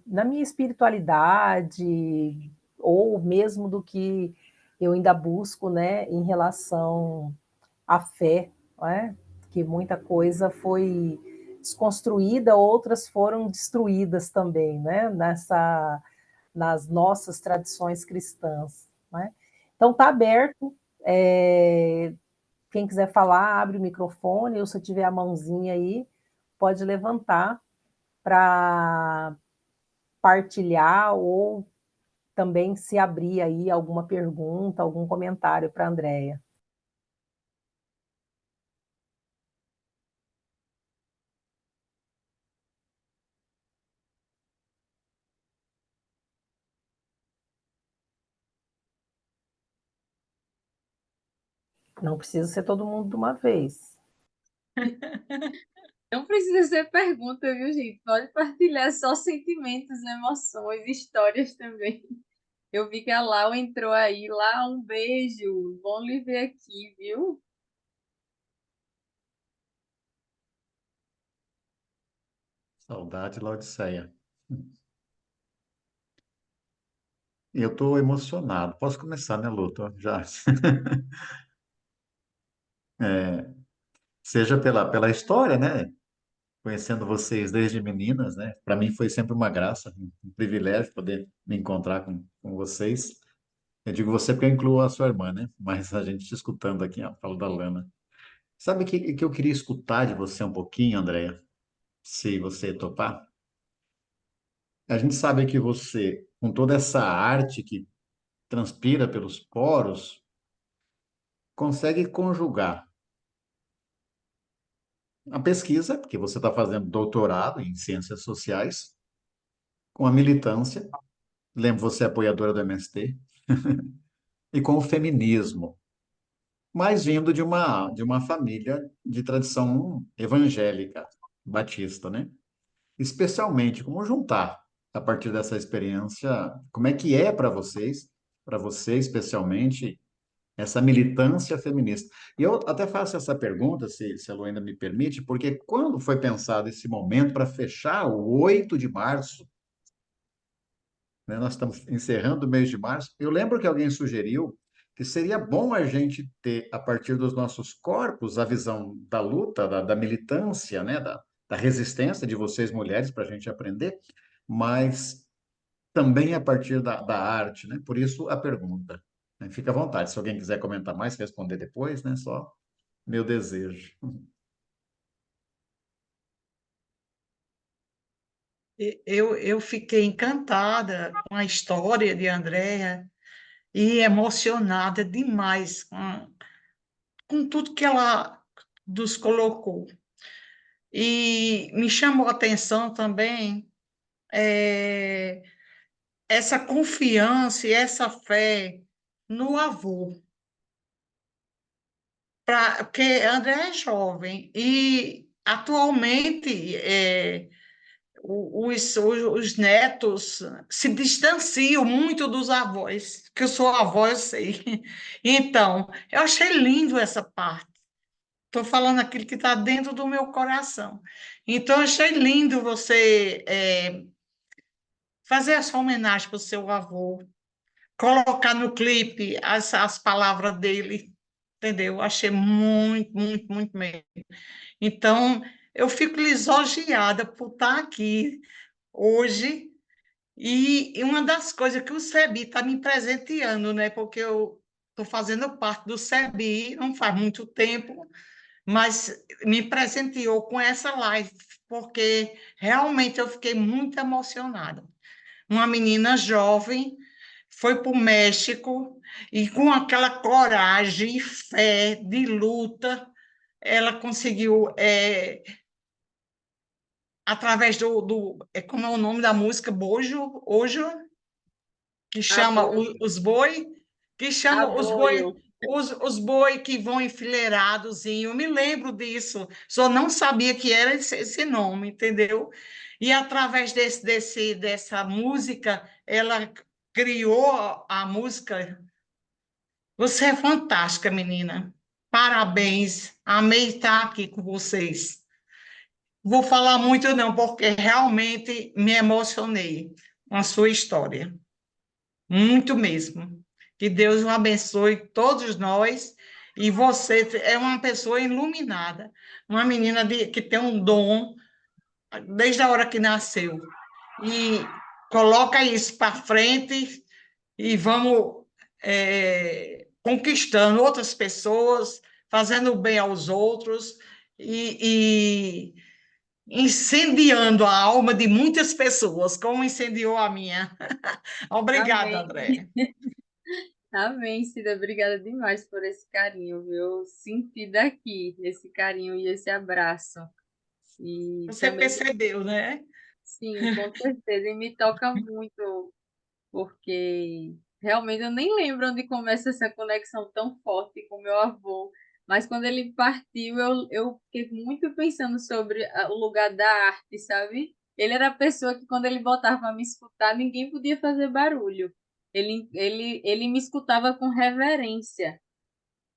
na minha espiritualidade, ou mesmo do que eu ainda busco, né, em relação à fé, né, que muita coisa foi desconstruída, outras foram destruídas também, né, nas nossas tradições cristãs. Né? Então, está aberto. Quem quiser falar, abre o microfone, ou se tiver a mãozinha aí, pode levantar para partilhar ou também se abrir aí alguma pergunta, algum comentário para a Andrea. Não precisa ser todo mundo de uma vez. Não precisa ser pergunta, viu, gente? Pode partilhar só sentimentos, emoções, histórias também. Eu vi que a Lau entrou aí. Lá, um beijo. Bom lhe ver aqui, viu? Saudade, Laodiceia. Eu estou emocionado. Posso começar, né, Lu? Já. Seja pela história, né? Conhecendo vocês desde meninas, né? Para mim foi sempre uma graça, um privilégio poder me encontrar com vocês. Eu digo você porque eu incluo a sua irmã, né? Mas a gente te escutando aqui, a fala da Lana. Sabe que eu queria escutar de você um pouquinho, Andréia? Se você topar? A gente sabe que você, com toda essa arte que transpira pelos poros, consegue conjugar a pesquisa, porque você está fazendo doutorado em ciências sociais, com a militância, lembro você é apoiadora do MST, e com o feminismo, mas vindo de uma família de tradição evangélica, batista, né? Especialmente, como juntar, a partir dessa experiência, como é que é para vocês, para você especialmente, essa militância feminista. E eu até faço essa pergunta, se a Lu ainda me permite, porque quando foi pensado esse momento para fechar o 8 de março, né, nós estamos encerrando o mês de março, eu lembro que alguém sugeriu que seria bom a gente ter, a partir dos nossos corpos, a visão da luta, da militância, né, da resistência de vocês mulheres para a gente aprender, mas também a partir da arte, né? Por isso a pergunta, né? Fica à vontade, se alguém quiser comentar mais, responder depois, né? Só meu desejo. Eu fiquei encantada com a história de Andréa e emocionada demais com tudo que ela nos colocou. E me chamou a atenção também eh, essa confiança e essa fé no avô, porque André é jovem e atualmente os netos se distanciam muito dos avós, que eu sou avó, eu sei. Então, eu achei lindo essa parte. Estou falando aquilo que está dentro do meu coração. Então, eu achei lindo você fazer essa homenagem para o seu avô, colocar no clipe as palavras dele, entendeu? Achei muito, muito, muito mesmo. Então, eu fico lisonjeada por estar aqui hoje. E uma das coisas que o SEBI está me presenteando, né? Porque eu estou fazendo parte do SEBI não faz muito tempo, mas me presenteou com essa live, porque realmente eu fiquei muito emocionada. Uma menina jovem foi para o México e com aquela coragem e fé de luta, ela conseguiu, através como é o nome da música, Bojo, Ojo, que chama Apoio, os boi, que chama apoio. os boi que vão enfileirados. Eu me lembro disso, só não sabia que era esse nome, entendeu? E através dessa música, ela criou a música. Você é fantástica, menina. Parabéns. Amei estar aqui com vocês. Vou falar muito não, porque realmente me emocionei com a sua história. Muito mesmo. Que Deus o abençoe todos nós. E você é uma pessoa iluminada, uma menina que tem um dom desde a hora que nasceu. E coloca isso para frente e vamos conquistando outras pessoas, fazendo bem aos outros e incendiando a alma de muitas pessoas, como incendiou a minha. Obrigada, Amém. André. Amém, Cida. Obrigada demais por esse carinho, viu? Eu senti daqui esse carinho e esse abraço. E Você também, percebeu, né? sim, com certeza. E me toca muito, porque realmente eu nem lembro onde começa essa conexão tão forte com meu avô. Mas quando ele partiu, eu fiquei muito pensando sobre o lugar da arte, sabe? Ele era a pessoa que, quando ele botava para me escutar, ninguém podia fazer barulho. Ele me escutava com reverência.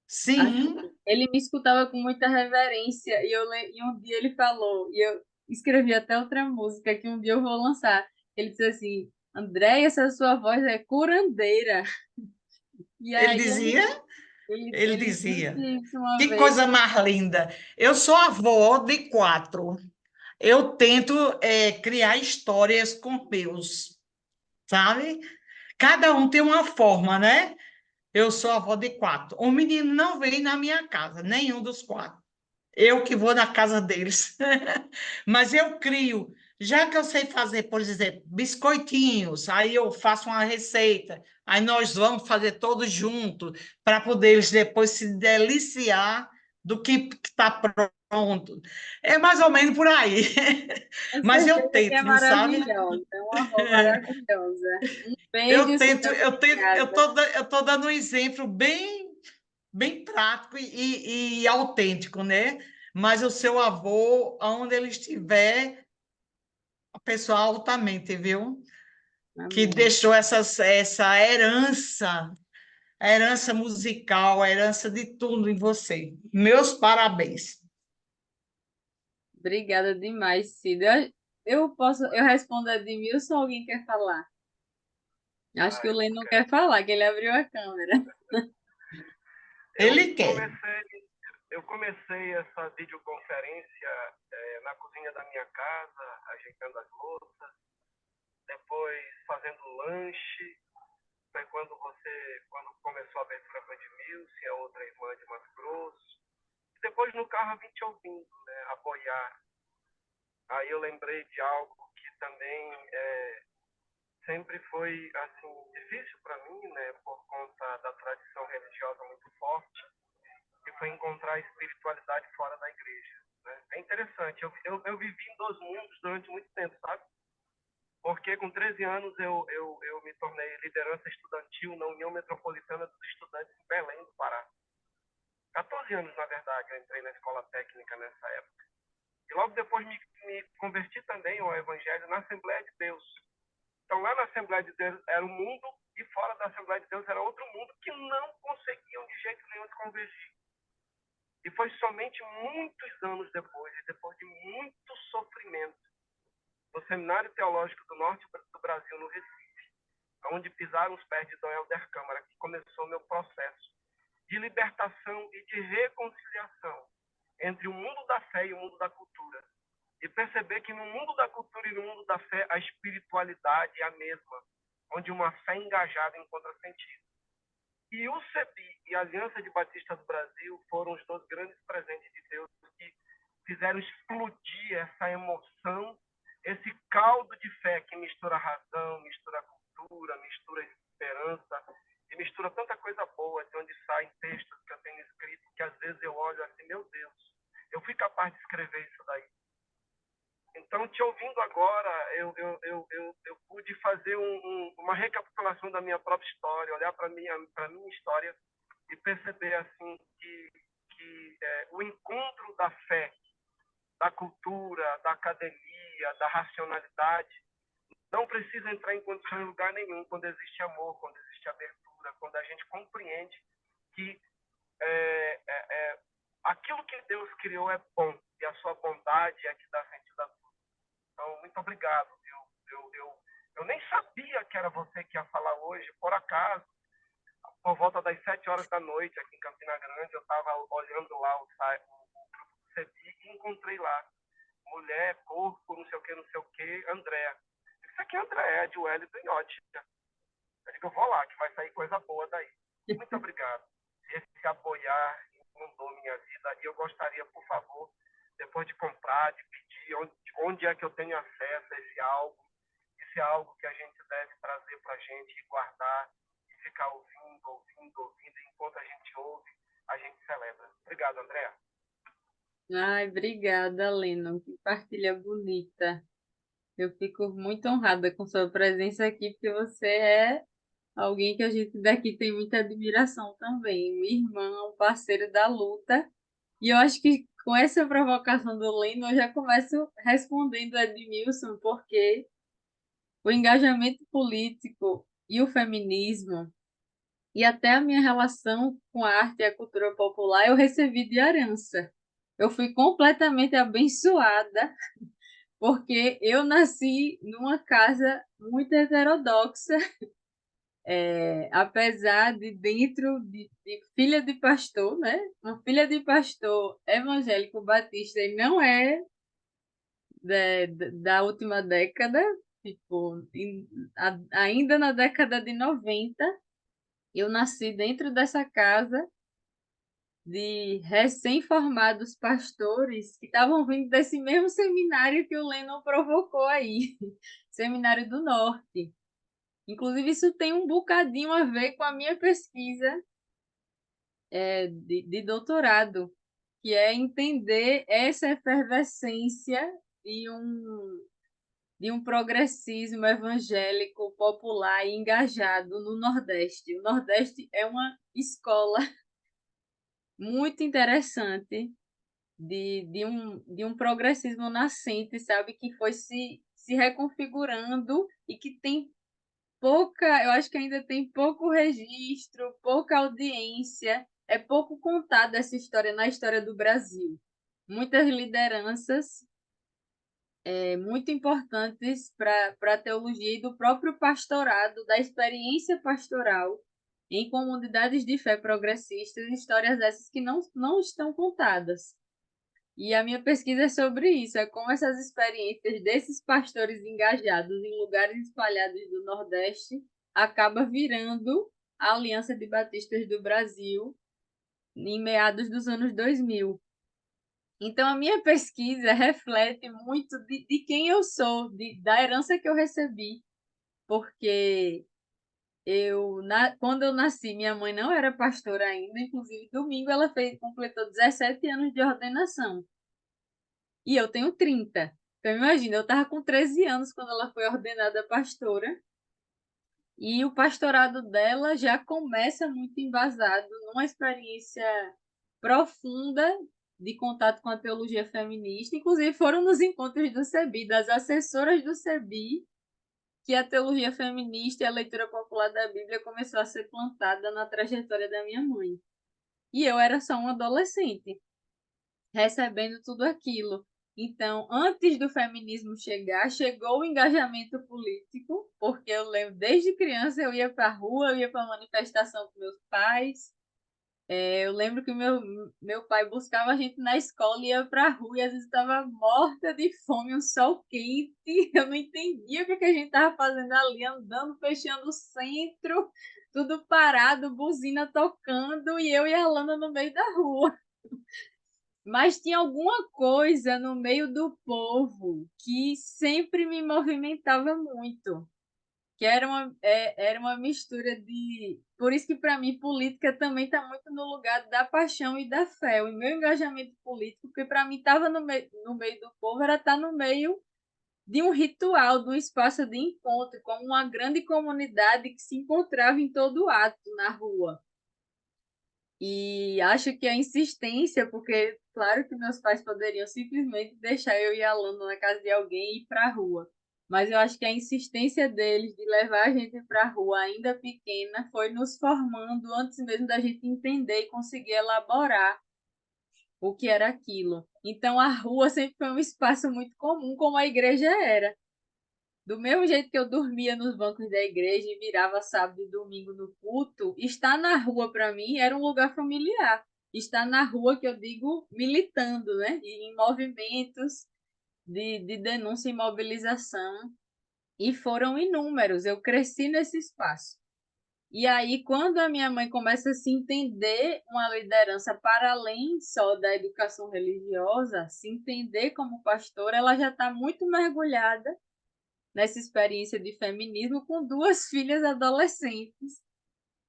Assim, Sim, ele me escutava com muita reverência. E um dia ele falou, e eu escrevi até outra música que um dia eu vou lançar. Ele disse assim: André, essa sua voz é curandeira. E ele aí dizia, ele ele dizia. disse isso uma Que vez. coisa mais linda. Eu sou avó de 4. Eu tento criar histórias com meus, sabe? Cada um tem uma forma, né? Eu sou avó de 4. O menino não vem na minha casa, nenhum dos 4. Eu que vou na casa deles. Mas eu crio. Já que eu sei fazer, por exemplo, biscoitinhos, aí eu faço uma receita, aí nós vamos fazer todos juntos, para poder eles depois se deliciar do que está pronto. É mais ou menos por aí. Com Mas eu certeza que é tento, não sabe? maravilhosa. É uma avó maravilhosa. Um Eu beijo, tento, Cida. Obrigada. eu tô dando um exemplo bem prático e autêntico, né? Mas o seu avô, onde ele estiver, a pessoa altamente, viu? Que Amém. deixou essa herança, a herança musical, a herança de tudo em você. Meus parabéns. Obrigada demais, Cida. Eu respondo a Edmilson ou alguém quer falar? Acho que o Lê não quer falar, que ele abriu a câmera. Ele quer. Eu comecei essa videoconferência na cozinha da minha casa, ajeitando as louças, depois fazendo lanche. Foi quando começou a abertura com a Edmilson, a outra irmã de Mato Grosso. Depois no carro a gente ouvindo, né, apoiar. Aí eu lembrei de algo que também sempre foi assim difícil para mim, né, por conta da tradição religiosa muito forte, que foi encontrar a espiritualidade fora da igreja, né? É interessante, eu vivi em dois mundos durante muito tempo, sabe? Porque com 13 anos eu me tornei liderança estudantil na União Metropolitana dos Estudantes em Belém do Pará. 14 anos, na verdade, eu entrei na escola técnica nessa época. E logo depois me converti também ao Evangelho na Assembleia de Deus. Então, lá na Assembleia de Deus era um mundo e fora da Assembleia de Deus era outro mundo que não conseguiam de jeito nenhum se convergir. E foi somente muitos anos depois de muito sofrimento, no Seminário Teológico do Norte do Brasil, no Recife, onde pisaram os pés de Dom Helder Câmara, que começou meu processo de libertação e de reconciliação entre o mundo da fé e o mundo da cultura. E perceber que no mundo da cultura e no mundo da fé, a espiritualidade é a mesma, onde uma fé engajada encontra sentido. E o CEBI e a Aliança de Batistas do Brasil foram os dois grandes presentes de Deus que fizeram explodir essa emoção, esse caldo de fé que mistura razão, mistura cultura, mistura esperança, e mistura tanta coisa boa, de onde saem textos que eu tenho escrito, que às vezes eu olho assim, meu Deus, eu fui capaz de escrever isso daí. Então, te ouvindo agora, eu pude fazer uma recapitulação da minha própria história, olhar para a minha história e perceber assim que o encontro da fé, da cultura, da academia, da racionalidade, não precisa entrar em condição em lugar nenhum quando existe amor, quando existe abertura, quando a gente compreende que aquilo que Deus criou é bom e a sua bondade é que dá sentido a tudo. Então, muito obrigado. Eu nem sabia que era você que ia falar hoje, por acaso, por volta das 7 horas da noite, aqui em Campina Grande, eu estava olhando lá o grupo do CEBI e encontrei lá mulher, corpo, não sei o que, Andréa. Isso aqui é Andréa, de Wellington Inhote. Eu digo, eu vou lá, que vai sair coisa boa daí. Muito obrigado. Esse apoiar inundou minha vida e eu gostaria, por favor, depois de comprar, de pedir onde é que eu tenho acesso a esse álbum. Isso é algo que a gente deve trazer para a gente e guardar e ficar ouvindo. E enquanto a gente ouve, a gente celebra. Obrigado, Andréa. Ai, obrigada, Leno. Que partilha bonita. Eu fico muito honrada com sua presença aqui, porque você é alguém que a gente daqui tem muita admiração também. Um irmão, um parceiro da luta. E eu acho que com essa provocação do Leno, eu já começo respondendo a Edmilson, porque o engajamento político e o feminismo, e até a minha relação com a arte e a cultura popular, eu recebi de herança. Eu fui completamente abençoada, porque eu nasci numa casa muito heterodoxa, apesar de dentro de filha de pastor, né? Uma filha de pastor evangélico batista, e não é da última década, tipo, ainda na década de 90, eu nasci dentro dessa casa de recém-formados pastores que estavam vindo desse mesmo seminário que o Lennon provocou aí, Seminário do Norte. Inclusive, isso tem um bocadinho a ver com a minha pesquisa de doutorado, que é entender essa efervescência de um progressismo evangélico popular e engajado no Nordeste. O Nordeste é uma escola muito interessante de um progressismo nascente, sabe, que foi se reconfigurando e que tem eu acho que ainda tem pouco registro, pouca audiência, é pouco contada essa história na história do Brasil. Muitas lideranças muito importantes para a teologia e do próprio pastorado, da experiência pastoral em comunidades de fé progressistas, histórias essas que não estão contadas. E a minha pesquisa é sobre isso, é como essas experiências desses pastores engajados em lugares espalhados do Nordeste acaba virando a Aliança de Batistas do Brasil em meados dos anos 2000. Então, a minha pesquisa reflete muito de quem eu sou, da herança que eu recebi, porque quando eu nasci, minha mãe não era pastora ainda, inclusive domingo ela completou 17 anos de ordenação. E eu tenho 30. Então, imagina, eu estava com 13 anos quando ela foi ordenada pastora, e o pastorado dela já começa muito embasado numa experiência profunda de contato com a teologia feminista. Inclusive, foram nos encontros do CEBI, das assessoras do CEBI, que a teologia feminista e a leitura popular da Bíblia começou a ser plantada na trajetória da minha mãe. E eu era só uma adolescente, recebendo tudo aquilo. Então, antes do feminismo chegar, chegou o engajamento político, porque eu lembro, desde criança eu ia para a rua, eu ia para manifestação com meus pais. Eu lembro que meu pai buscava a gente na escola e ia para a rua, e às vezes estava morta de fome, um sol quente. Eu não entendia o que a gente estava fazendo ali, andando, fechando o centro, tudo parado, buzina tocando, e eu e a Lana no meio da rua. Mas tinha alguma coisa no meio do povo que sempre me movimentava muito, que era uma mistura de... Por isso que, para mim, política também está muito no lugar da paixão e da fé. O meu engajamento político, porque para mim estava no meio do povo, era estar no meio de um ritual, de um espaço de encontro, como uma grande comunidade que se encontrava em todo ato na rua. E acho que a insistência, porque claro que meus pais poderiam simplesmente deixar eu e a Lana na casa de alguém e ir para a rua, mas eu acho que a insistência deles de levar a gente para a rua ainda pequena foi nos formando antes mesmo da gente entender e conseguir elaborar o que era aquilo. Então a rua sempre foi um espaço muito comum, como a igreja era. Do mesmo jeito que eu dormia nos bancos da igreja e virava sábado e domingo no culto, estar na rua para mim era um lugar familiar. Estar na rua, que eu digo, militando, né? E em movimentos de denúncia e mobilização. E foram inúmeros. Eu cresci nesse espaço. E aí, quando a minha mãe começa a se entender uma liderança para além só da educação religiosa, se entender como pastora, ela já está muito mergulhada nessa experiência de feminismo com duas filhas adolescentes.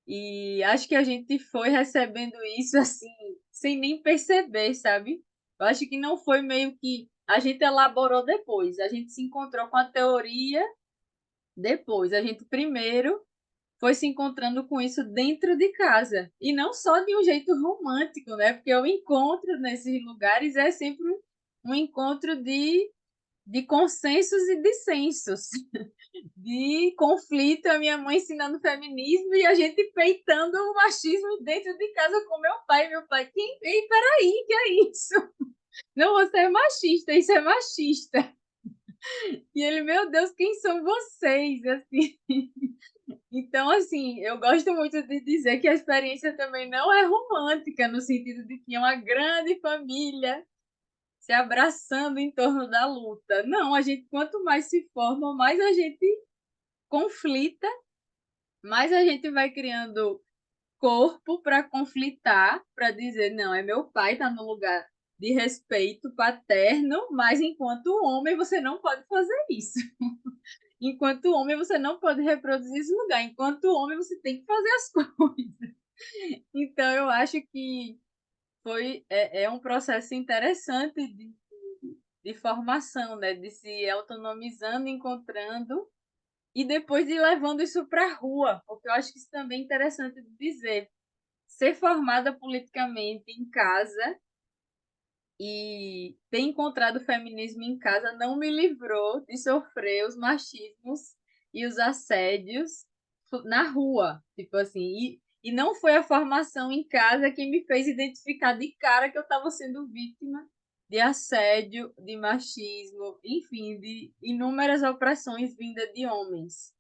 E acho que a gente foi recebendo isso assim, sem nem perceber, sabe? Eu acho que não foi meio que a gente elaborou depois, a gente se encontrou com a teoria depois. A gente primeiro foi se encontrando com isso dentro de casa. E não só de um jeito romântico, né? Porque o encontro nesses lugares é sempre um encontro de consensos e dissensos, de conflito, a minha mãe ensinando feminismo e a gente peitando o machismo dentro de casa com meu pai. Meu pai, ei, peraí, que é isso? Não, você é machista, isso é machista. E ele, meu Deus, quem são vocês? Assim. Então, assim, eu gosto muito de dizer que a experiência também não é romântica, no sentido de que é uma grande família se abraçando em torno da luta. Não, a gente, quanto mais se forma, mais a gente conflita, mais a gente vai criando corpo para conflitar, para dizer, não, é meu pai, está no lugar de respeito paterno, mas enquanto homem você não pode fazer isso. Enquanto homem você não pode reproduzir esse lugar. Enquanto homem você tem que fazer as coisas. Então eu acho que é um processo interessante de formação, né? De se autonomizando, encontrando e depois de levando isso para a rua, porque eu acho que isso também é interessante de dizer. Ser formada politicamente em casa e ter encontrado o feminismo em casa não me livrou de sofrer os machismos e os assédios na rua, tipo assim, e não foi a formação em casa que me fez identificar de cara que eu estava sendo vítima de assédio, de machismo, enfim, de inúmeras opressões vindas de homens.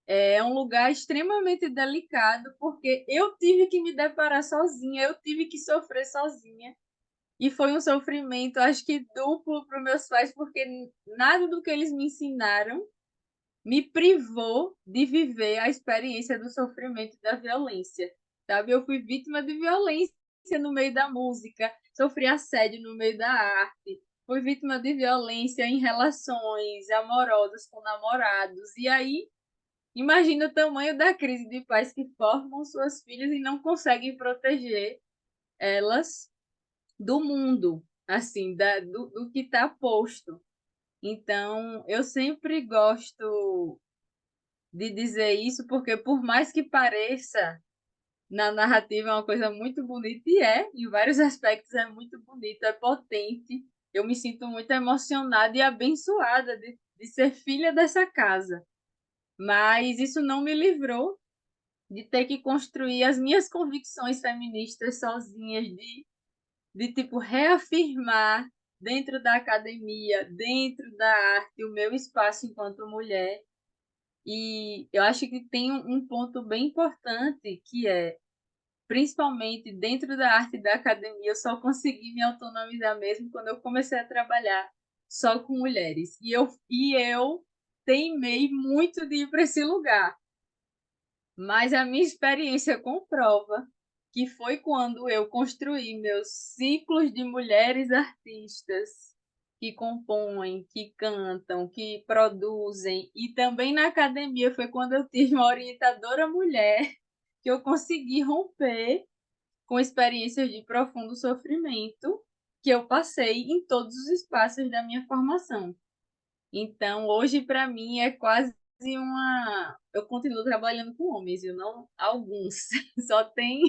É um lugar extremamente delicado, porque eu tive que me deparar sozinha, eu tive que sofrer sozinha. E foi um sofrimento, acho que duplo para os meus pais, porque nada do que eles me ensinaram me privou de viver a experiência do sofrimento e da violência, sabe? Eu fui vítima de violência no meio da música, sofri assédio no meio da arte, fui vítima de violência em relações amorosas com namorados. E aí, imagina o tamanho da crise de pais que formam suas filhas e não conseguem proteger elas do mundo, assim, do que está posto. Então, eu sempre gosto de dizer isso, porque por mais que pareça, na narrativa é uma coisa muito bonita, e em vários aspectos é muito bonito, é potente. Eu me sinto muito emocionada e abençoada de ser filha dessa casa. Mas isso não me livrou de ter que construir as minhas convicções feministas sozinhas, de tipo, reafirmar dentro da academia, dentro da arte, o meu espaço enquanto mulher. E eu acho que tem um ponto bem importante, que é, principalmente dentro da arte e da academia, eu só consegui me autonomizar mesmo quando eu comecei a trabalhar só com mulheres. E eu teimei muito de ir para esse lugar. Mas a minha experiência comprova que foi quando eu construí meus ciclos de mulheres artistas que compõem, que cantam, que produzem, e também na academia foi quando eu tive uma orientadora mulher que eu consegui romper com experiências de profundo sofrimento que eu passei em todos os espaços da minha formação. Então, hoje, para mim, é quase uma. Eu continuo trabalhando com homens, e não alguns. Só tem,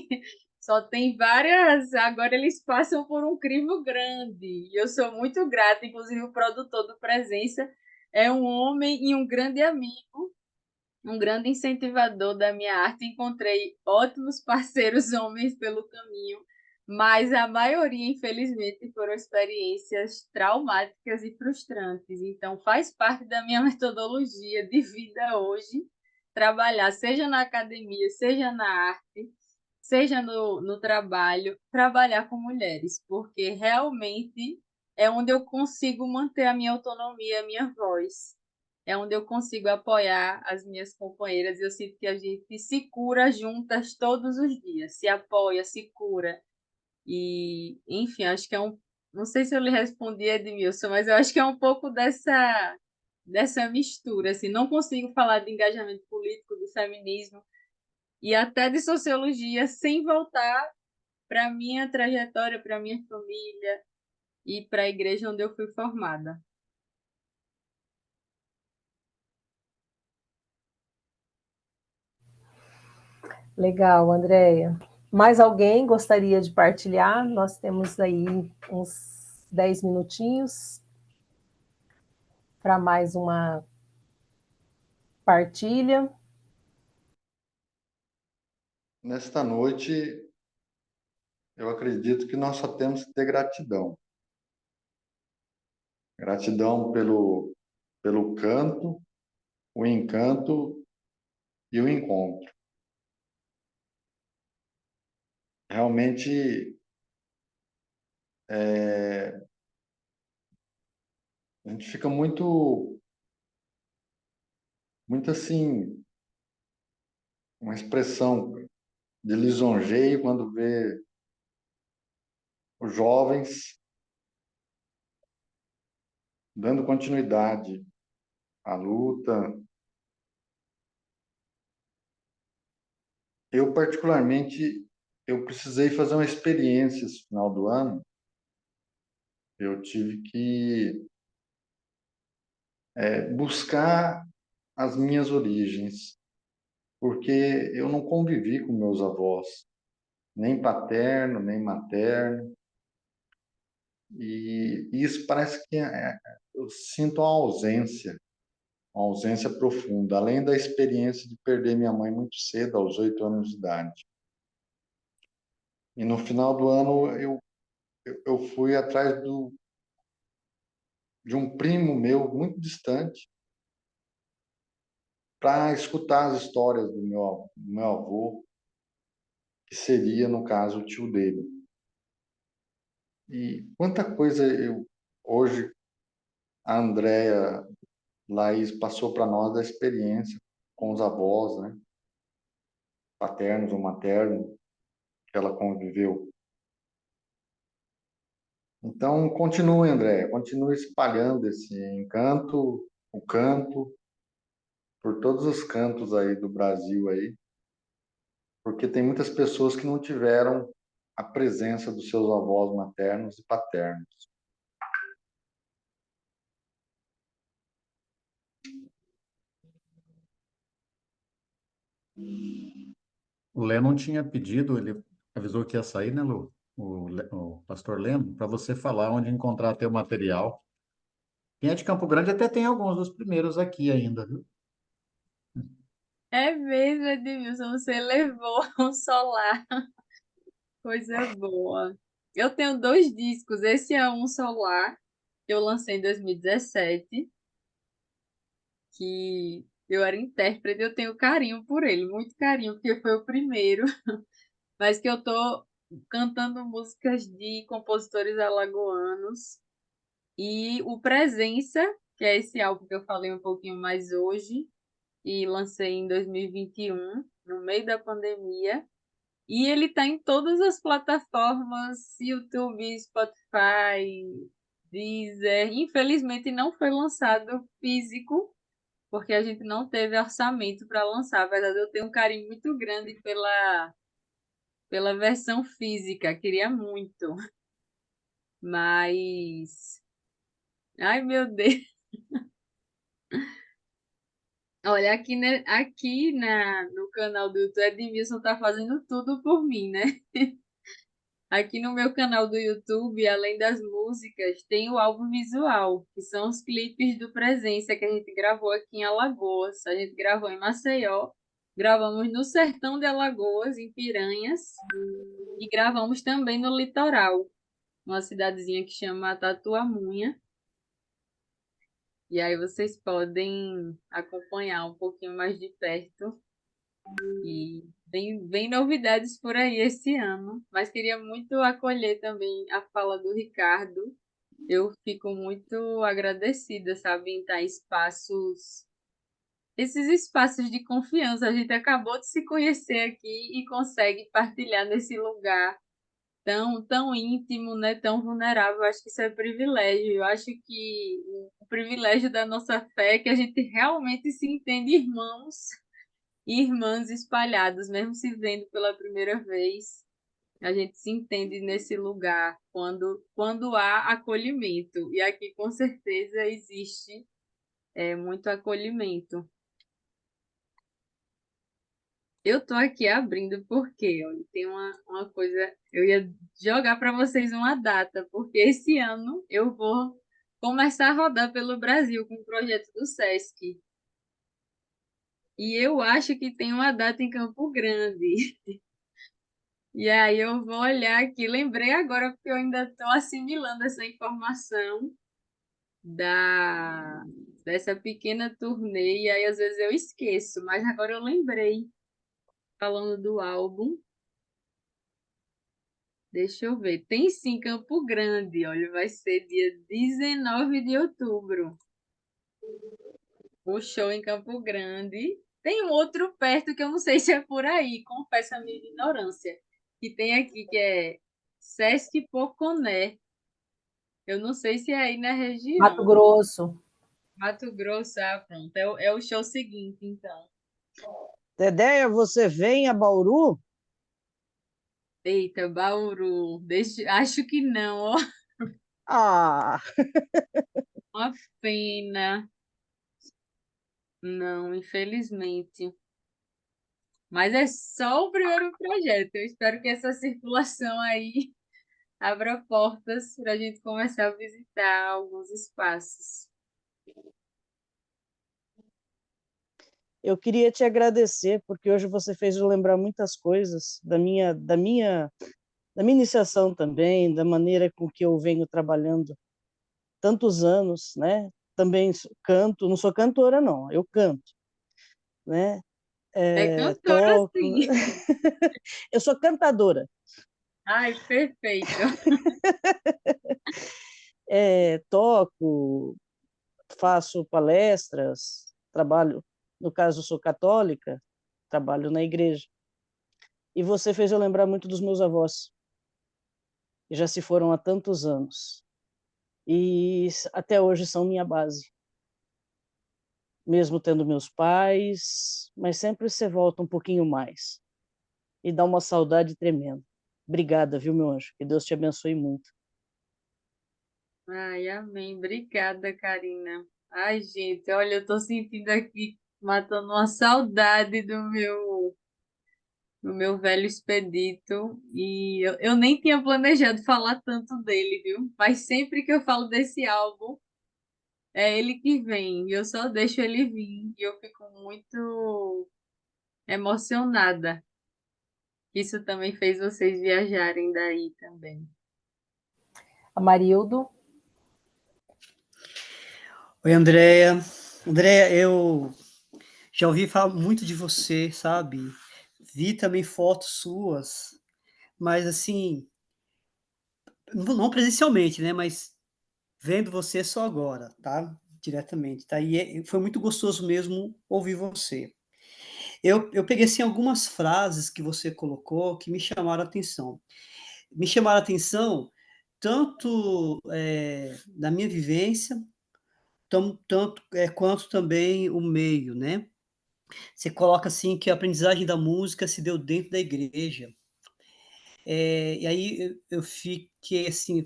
só tem várias. Agora eles passam por um crivo grande. E eu sou muito grata, inclusive o produtor do Presença é um homem e um grande amigo, um grande incentivador da minha arte. Encontrei ótimos parceiros homens pelo caminho, mas a maioria, infelizmente, foram experiências traumáticas e frustrantes. Então, faz parte da minha metodologia de vida hoje trabalhar, seja na academia, seja na arte, seja no trabalho, trabalhar com mulheres, porque realmente é onde eu consigo manter a minha autonomia, a minha voz. É onde eu consigo apoiar as minhas companheiras. Eu sinto que a gente se cura juntas todos os dias, se apoia, se cura. E, enfim, acho que é um. Não sei se eu lhe respondi, Edmilson, mas eu acho que é um pouco dessa mistura. Assim, não consigo falar de engajamento político, do feminismo e até de sociologia sem voltar para a minha trajetória, para a minha família e para a igreja onde eu fui formada. Legal, Andréia. Mais alguém gostaria de partilhar? Nós temos aí uns 10 minutinhos para mais uma partilha. Nesta noite, eu acredito que nós só temos que ter gratidão. Gratidão pelo canto, o encanto e o encontro. Realmente, a gente fica muito assim, uma expressão de lisonjeio quando vê os jovens dando continuidade à luta. Eu, particularmente, eu precisei fazer uma experiência esse final do ano. Eu tive que buscar as minhas origens, porque eu não convivi com meus avós, nem paterno, nem materno, e isso parece que eu sinto a ausência. uma ausência profunda, além da experiência de perder minha mãe muito cedo, aos 8 anos de idade. E no final do ano eu fui atrás de um primo meu muito distante para escutar as histórias do meu avô, que seria, no caso, o tio dele. E quanta coisa hoje a Andréia Laís passou para nós da experiência com os avós, né? Paternos ou maternos, que ela conviveu. Então, continue, Andréia, continue espalhando esse encanto, o canto, por todos os cantos aí do Brasil aí, porque tem muitas pessoas que não tiveram a presença dos seus avós maternos e paternos. O Lennon tinha pedido, ele avisou que ia sair, né, Lu? O pastor Lennon, para você falar onde encontrar teu material. Quem é de Campo Grande até tem alguns dos primeiros aqui ainda, viu? É mesmo, Edmilson, você levou um solar, coisa boa. Eu tenho 2 discos, esse é um solar, que eu lancei em 2017, que eu era intérprete, eu tenho carinho por ele, muito carinho, porque foi o primeiro, mas que eu tô cantando músicas de compositores alagoanos, e o Presença, que é esse álbum que eu falei um pouquinho mais hoje, e lancei em 2021, no meio da pandemia. E ele está em todas as plataformas, YouTube, Spotify, Deezer. Infelizmente não foi lançado físico, porque a gente não teve orçamento para lançar. Apesar de eu ter um carinho muito grande pela versão física, queria muito. Mas, ai meu Deus. Olha, no canal do YouTube, Edmilson tá fazendo tudo por mim, né? Aqui no meu canal do YouTube, além das músicas, tem o álbum visual, que são os clipes do Presença que a gente gravou aqui em Alagoas. A gente gravou em Maceió, gravamos no sertão de Alagoas, em Piranhas, e gravamos também no litoral, uma cidadezinha que chama Tatuamunha. E aí vocês podem acompanhar um pouquinho mais de perto. E vem novidades por aí esse ano, mas queria muito acolher também a fala do Ricardo. Eu fico muito agradecida, sabe, em estar em esses espaços de confiança. A gente acabou de se conhecer aqui e consegue partilhar nesse lugar tão íntimo, né, tão vulnerável. Eu acho que isso é privilégio. Eu acho que o privilégio da nossa fé é que a gente realmente se entende irmãos e irmãs espalhados, mesmo se vendo pela primeira vez, a gente se entende nesse lugar quando há acolhimento. E aqui com certeza existe muito acolhimento. Eu tô aqui abrindo porque, olha, tem uma coisa, eu ia jogar para vocês uma data, porque esse ano eu vou começar a rodar pelo Brasil com o projeto do Sesc. E eu acho que tem uma data em Campo Grande. E aí eu vou olhar aqui, lembrei agora porque eu ainda estou assimilando essa informação da dessa pequena turnê, e aí às vezes eu esqueço, mas agora eu lembrei, falando do álbum. Deixa eu ver. Tem sim Campo Grande, olha, vai ser dia 19 de outubro. O show em Campo Grande. Tem um outro perto que eu não sei se é por aí, confesso a minha ignorância. Que tem aqui, que é Sesc Poconé. Eu não sei se é aí na Mato região. Grosso. Mato Grosso, pronto. É o show seguinte, então. Dedéia, você vem a Bauru? Eita, Bauru. Acho que não, ó. Ah, Uma pena. Não, infelizmente. Mas é só o primeiro projeto. Eu espero que essa circulação aí abra portas para a gente começar a visitar alguns espaços. Eu queria te agradecer, porque hoje você fez eu lembrar muitas coisas da minha iniciação também, da maneira com que eu venho trabalhando tantos anos, né? Também canto, não sou cantora, não, eu canto, né? É cantora, Toco, sim. eu sou cantadora, Ai, perfeito. toco, faço palestras, trabalho, no caso, sou católica, trabalho na igreja. E você fez eu lembrar muito dos meus avós, que já se foram há tantos anos. E até hoje são minha base. Mesmo tendo meus pais, mas sempre você volta um pouquinho mais. E dá uma saudade tremenda. Obrigada, viu, meu anjo? Que Deus te abençoe muito. Ai, amém. Obrigada, Karina. Ai, gente, olha, eu tô sentindo aqui, matando uma saudade do meu velho Expedito. E eu nem tinha planejado falar tanto dele, viu? Mas sempre que eu falo desse álbum, é ele que vem. E eu só deixo ele vir. E eu fico muito emocionada. Isso também fez vocês viajarem daí também. Amarildo, Oi, Andréia. Andréia, eu já ouvi falar muito de você, sabe? Vi também fotos suas, mas assim, não presencialmente, né? Mas vendo você só agora, tá? Diretamente, tá? E foi muito gostoso mesmo ouvir você. Eu peguei assim algumas frases que você colocou que me chamaram a atenção. Me chamaram a atenção tanto da minha vivência, tanto quanto também o meio, né? Você coloca assim que a aprendizagem da música se deu dentro da igreja. E aí eu fiquei assim,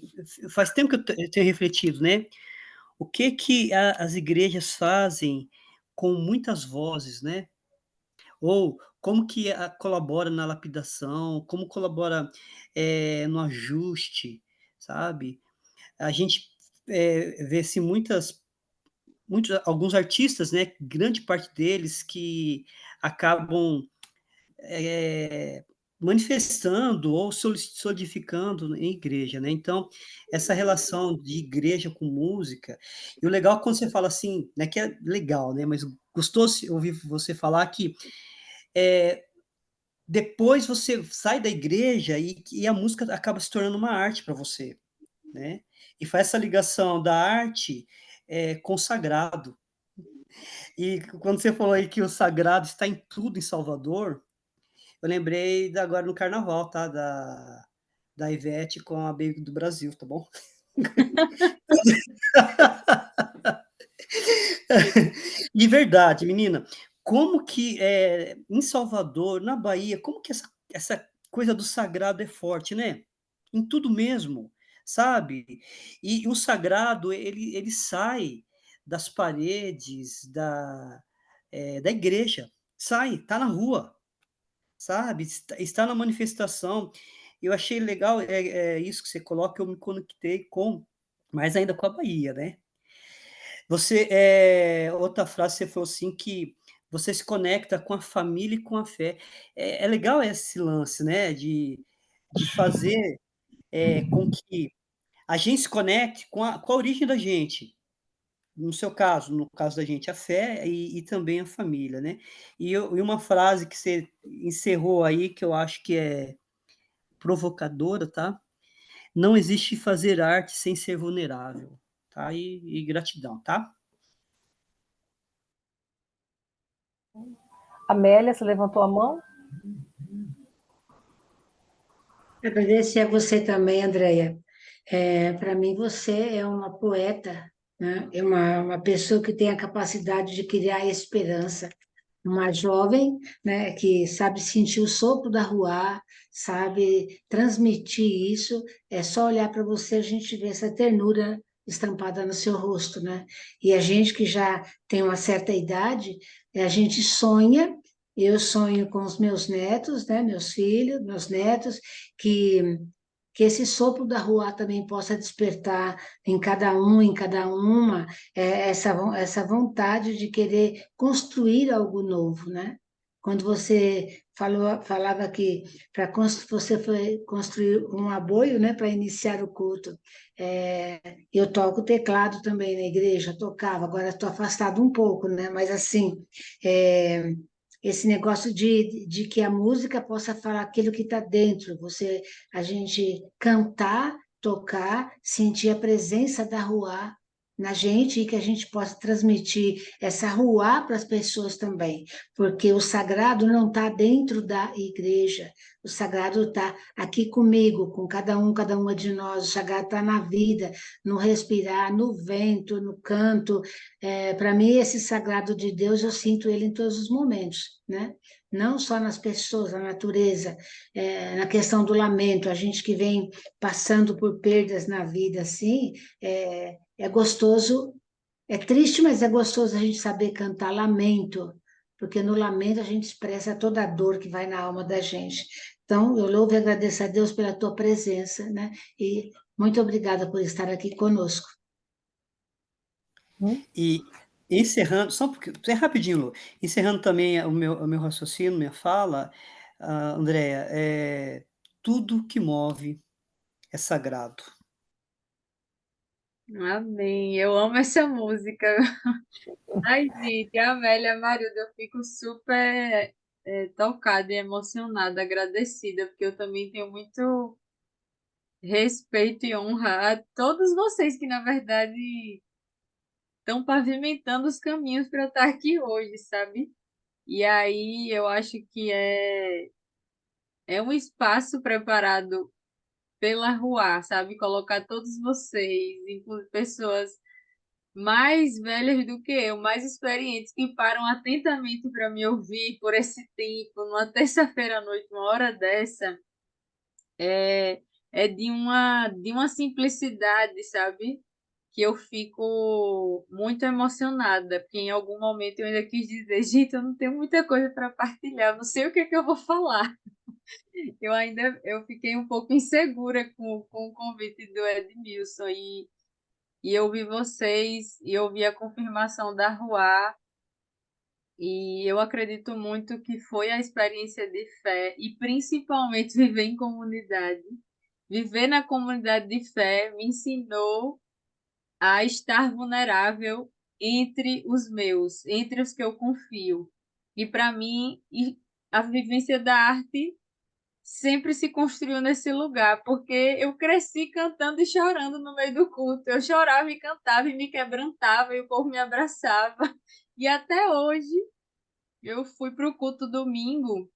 faz tempo que eu tenho refletido, né? O que que as igrejas fazem com muitas vozes, né? Ou como que colabora na lapidação, como colabora no ajuste, sabe? A gente vê assim, alguns artistas, né? Grande parte deles que acabam eh, manifestando ou solidificando em igreja, né? Então, essa relação de igreja com música, e o legal é quando você fala assim, né, que é legal, né? Mas gostoso ouvir você falar que depois você sai da igreja e a música acaba se tornando uma arte para você, né? E faz essa ligação da arte com o sagrado. E quando você falou aí que o sagrado está em tudo em Salvador, eu lembrei agora no carnaval, tá? Da Ivete com a Baby do Brasil, tá bom? De verdade, menina, como que em Salvador, na Bahia, como que essa coisa do sagrado é forte, né? Em tudo mesmo, sabe? E o sagrado, ele sai das paredes da igreja, sai, tá na rua, sabe? Está na manifestação. Eu achei legal isso que você coloca, eu me conectei mais ainda com a Bahia, né? Outra frase, você falou assim que você se conecta com a família e com a fé. É legal esse lance, né? De fazer com que a gente se conecte com a origem da gente. No seu caso, no caso da gente, a fé e também a família, né? E uma frase que você encerrou aí, que eu acho que é provocadora, tá? Não existe fazer arte sem ser vulnerável, tá? E gratidão, tá? Amélia, você levantou a mão? Agradecer a você também, Andréia. Para mim, você é uma poeta, né? É uma pessoa que tem a capacidade de criar esperança. Uma jovem, né, que sabe sentir o sopro da rua, sabe transmitir isso. É só olhar para você, a gente vê essa ternura estampada no seu rosto, né? E a gente que já tem uma certa idade, a gente sonha. Eu sonho com os meus netos, né, meus filhos, meus netos, que que esse sopro da rua também possa despertar em cada um, em cada uma, essa vontade de querer construir algo novo, né? Quando você falava que você foi construir um aboio, né, para iniciar o culto. Eu toco teclado também na igreja, tocava, agora estou afastado um pouco, né? Mas assim, é, esse negócio de que a música possa falar aquilo que está dentro, a gente cantar, tocar, sentir a presença da Ruá na gente e que a gente possa transmitir essa Ruá para as pessoas também, porque o sagrado não está dentro da igreja, o sagrado está aqui comigo, com cada uma de nós, o sagrado está na vida, no respirar, no vento, no canto. Para mim, esse sagrado de Deus, eu sinto ele em todos os momentos, né? Não só nas pessoas, na natureza, na questão do lamento, a gente que vem passando por perdas na vida, assim, é gostoso, é triste, mas é gostoso a gente saber cantar lamento, porque no lamento a gente expressa toda a dor que vai na alma da gente. Então, eu louvo e agradeço a Deus pela tua presença, né? E muito obrigada por estar aqui conosco. E encerrando, só porque, é rapidinho, Lu, encerrando também o meu raciocínio, minha fala, Andréia, tudo que move é sagrado. Amém. Eu amo essa música. Ai, gente, a Amélia Marilda, eu fico super tocada e emocionada, agradecida, porque eu também tenho muito respeito e honra a todos vocês que, na verdade, estão pavimentando os caminhos para eu estar aqui hoje, sabe? E aí eu acho que é um espaço preparado pela Rua, sabe? Colocar todos vocês, inclusive pessoas mais velhas do que eu, mais experientes, que param atentamente para me ouvir por esse tempo, numa terça-feira à noite, uma hora dessa, é, é de uma simplicidade, sabe? Que eu fico muito emocionada, porque em algum momento eu ainda quis dizer, gente, eu não tenho muita coisa para partilhar, não sei o que é que eu vou falar. Eu fiquei um pouco insegura com o convite do Edmilson e eu vi vocês e eu vi a confirmação da Ruá e eu acredito muito que foi a experiência de fé e principalmente viver em comunidade. Viver na comunidade de fé me ensinou a estar vulnerável entre os meus, entre os que eu confio. E para mim, a vivência da arte sempre se construiu nesse lugar, porque eu cresci cantando e chorando no meio do culto. Eu chorava e cantava e me quebrantava e o povo me abraçava. E até hoje eu fui para o culto domingo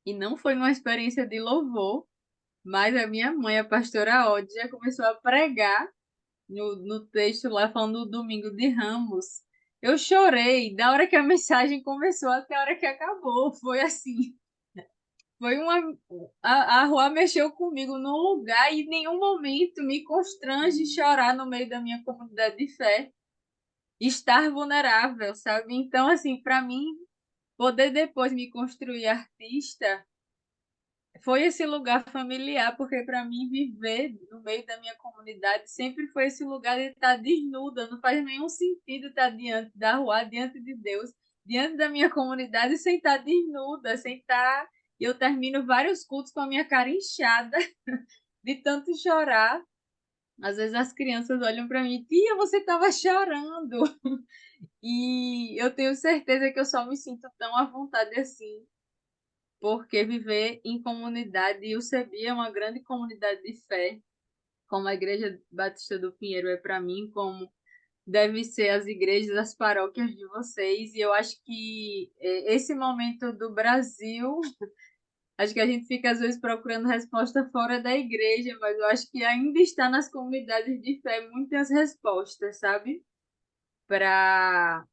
e não foi uma experiência de louvor, mas a minha mãe, a pastora Ode, já começou a pregar no texto lá falando do domingo de Ramos. Eu chorei da hora que a mensagem começou até a hora que acabou. Foi assim. Foi a rua mexeu comigo num lugar e em nenhum momento me constrange chorar no meio da minha comunidade de fé, estar vulnerável, sabe? Então, assim, para mim, poder depois me construir artista foi esse lugar familiar, porque para mim viver no meio da minha comunidade sempre foi esse lugar de estar desnuda, não faz nenhum sentido estar diante da rua, diante de Deus, diante da minha comunidade sem estar desnuda, sem estar. Eu termino vários cultos com a minha cara inchada de tanto chorar. Às vezes as crianças olham para mim, tia, você estava chorando. E eu tenho certeza que eu só me sinto tão à vontade assim porque viver em comunidade, e o CEBI é uma grande comunidade de fé, como a Igreja Batista do Pinheiro é para mim, como deve ser as igrejas, as paróquias de vocês, e eu acho que esse momento do Brasil, acho que a gente fica às vezes procurando resposta fora da igreja, mas eu acho que ainda está nas comunidades de fé muitas respostas, sabe? Para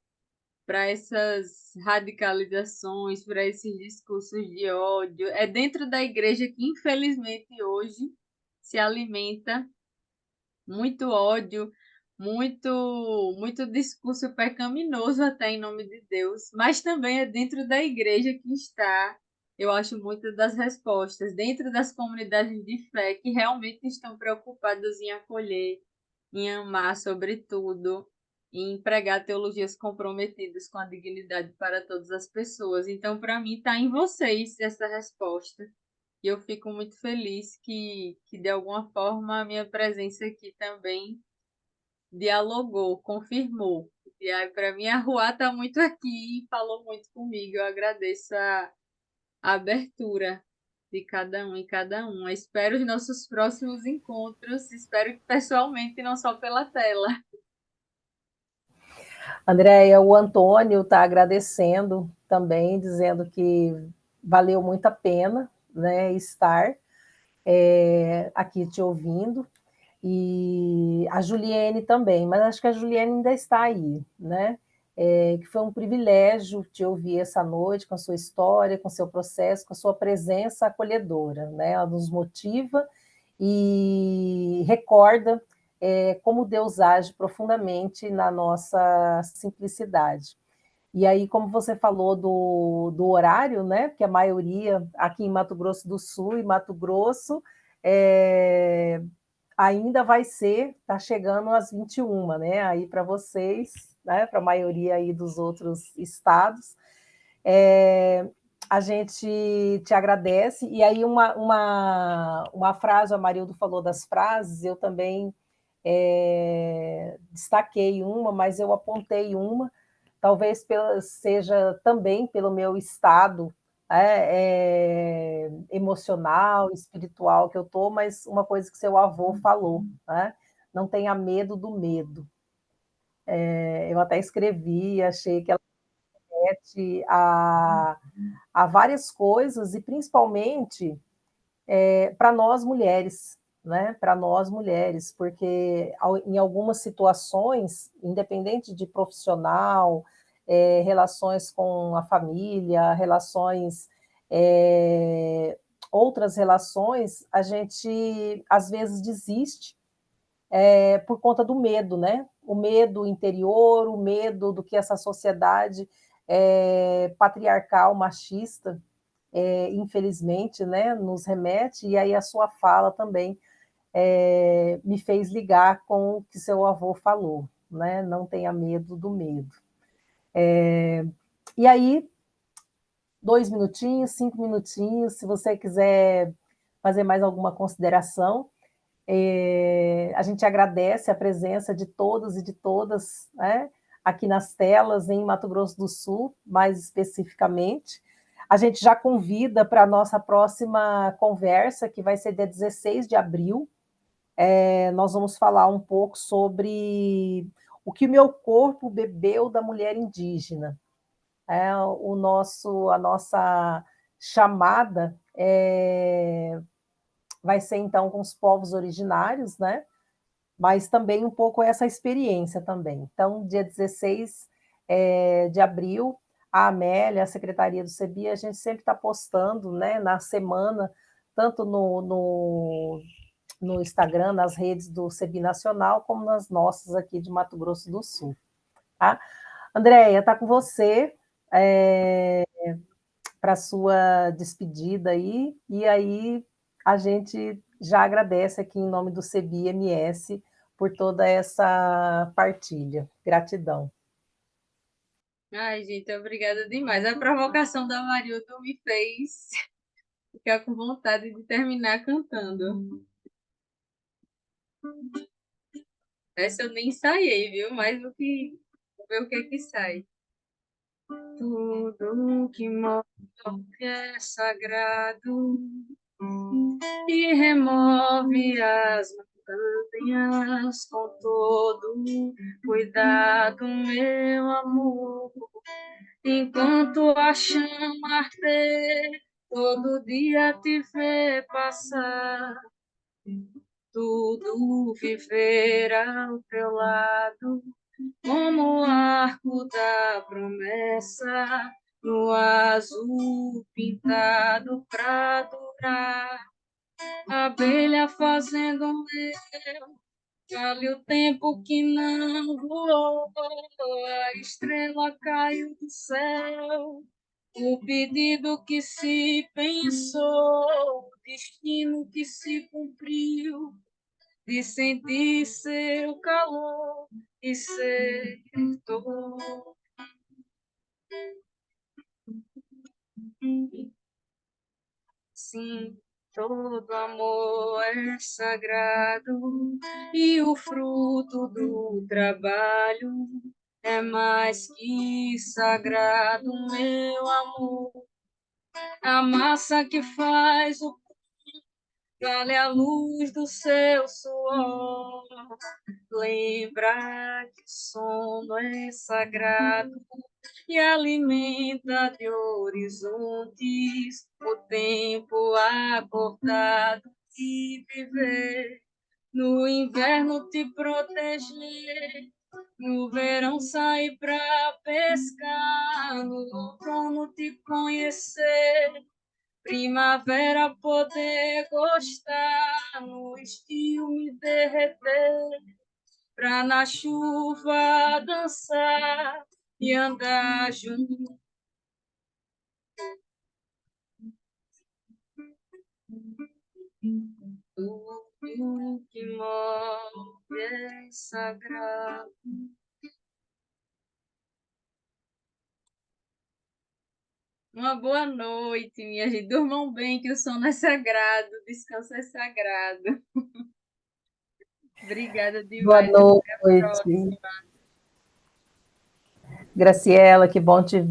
essas radicalizações, para esses discursos de ódio. É dentro da igreja que, infelizmente, hoje se alimenta muito ódio, muito discurso pecaminoso até em nome de Deus, mas também é dentro da igreja que está eu acho muitas das respostas dentro das comunidades de fé que realmente estão preocupadas em acolher, em amar, sobretudo, em pregar teologias comprometidas com a dignidade para todas as pessoas. Então, para mim, está em vocês essa resposta. E eu fico muito feliz que, de alguma forma, a minha presença aqui também dialogou, confirmou. E aí, para mim, a Ruá está muito aqui e falou muito comigo. Eu agradeço a abertura de cada um e cada uma. Espero os nossos próximos encontros, espero que pessoalmente, não só pela tela. Andréia, o Antônio está agradecendo também, dizendo que valeu muito a pena, né, estar aqui te ouvindo. E a Juliene também, mas acho que a Juliene ainda está aí, né? Que foi um privilégio te ouvir essa noite com a sua história, com o seu processo, com a sua presença acolhedora, né? Ela nos motiva e recorda como Deus age profundamente na nossa simplicidade. E aí, como você falou do horário, né? Que a maioria aqui em Mato Grosso do Sul e Mato Grosso ainda vai ser, está chegando às 21, né? Aí para vocês, né? Para a maioria aí dos outros estados. A gente te agradece. E aí, uma frase, a Marildo falou das frases, eu também destaquei uma, mas eu apontei uma, talvez seja também pelo meu estado emocional, espiritual que eu estou, mas uma coisa que seu avô falou, né? Não tenha medo do medo. Eu até escrevi, achei que ela remete a várias coisas, e principalmente para nós mulheres, né? Para nós mulheres, porque em algumas situações, independente de profissional, relações com a família, relações, outras relações, a gente às vezes desiste por conta do medo, né? O medo interior, o medo do que essa sociedade patriarcal, machista, infelizmente, né, nos remete, e aí a sua fala também me fez ligar com o que seu avô falou, né? Não tenha medo do medo. E aí, 2 minutinhos, 5 minutinhos, se você quiser fazer mais alguma consideração, a gente agradece a presença de todos e de todas, né, aqui nas telas, em Mato Grosso do Sul, mais especificamente. A gente já convida para a nossa próxima conversa, que vai ser dia 16 de abril. Nós vamos falar um pouco sobre o que o meu corpo bebeu da mulher indígena. A nossa chamada vai ser, então, com os povos originários, né? Mas também um pouco essa experiência também. Então, dia 16 de abril, a Amélia, a Secretaria do CEBI, a gente sempre está postando, né, na semana, tanto no Instagram, nas redes do CEBI Nacional, como nas nossas aqui de Mato Grosso do Sul. Tá? Andréia, está com você para a sua despedida aí, e aí a gente já agradece aqui em nome do CEBI MS por toda essa partilha. Gratidão. Ai, gente, obrigada demais. A provocação da Marildo me fez ficar com vontade de terminar cantando. Essa eu nem ensaiei, viu? Mas vou ver o que é que sai. Tudo que move é sagrado e remove as montanhas com todo cuidado, meu amor. Enquanto a chama arder, todo dia te ver passar, tudo viver ao teu lado, como o arco da promessa, no azul pintado pra durar. Abelha fazendo mel, vale o tempo que não voou, a estrela caiu do céu, o pedido que se pensou, o destino que se cumpriu, de sentir seu calor e ser dor. Sim, todo amor é sagrado e o fruto do trabalho é mais que sagrado, meu amor. A massa que faz o vale a luz do seu suor. Lembra que o sono é sagrado e alimenta de horizontes o tempo acordado e viver. No inverno te proteger, no verão sair pra pescar, no outono te conhecer, primavera poder gostar, no estio me derreter, pra na chuva dançar e andar junto. Tudo que move é sagrado. Uma boa noite, minha gente. Durmam bem, que o sono é sagrado, o descanso é sagrado. Obrigada Boa demais. Até a noite. próxima. Graciela, que bom te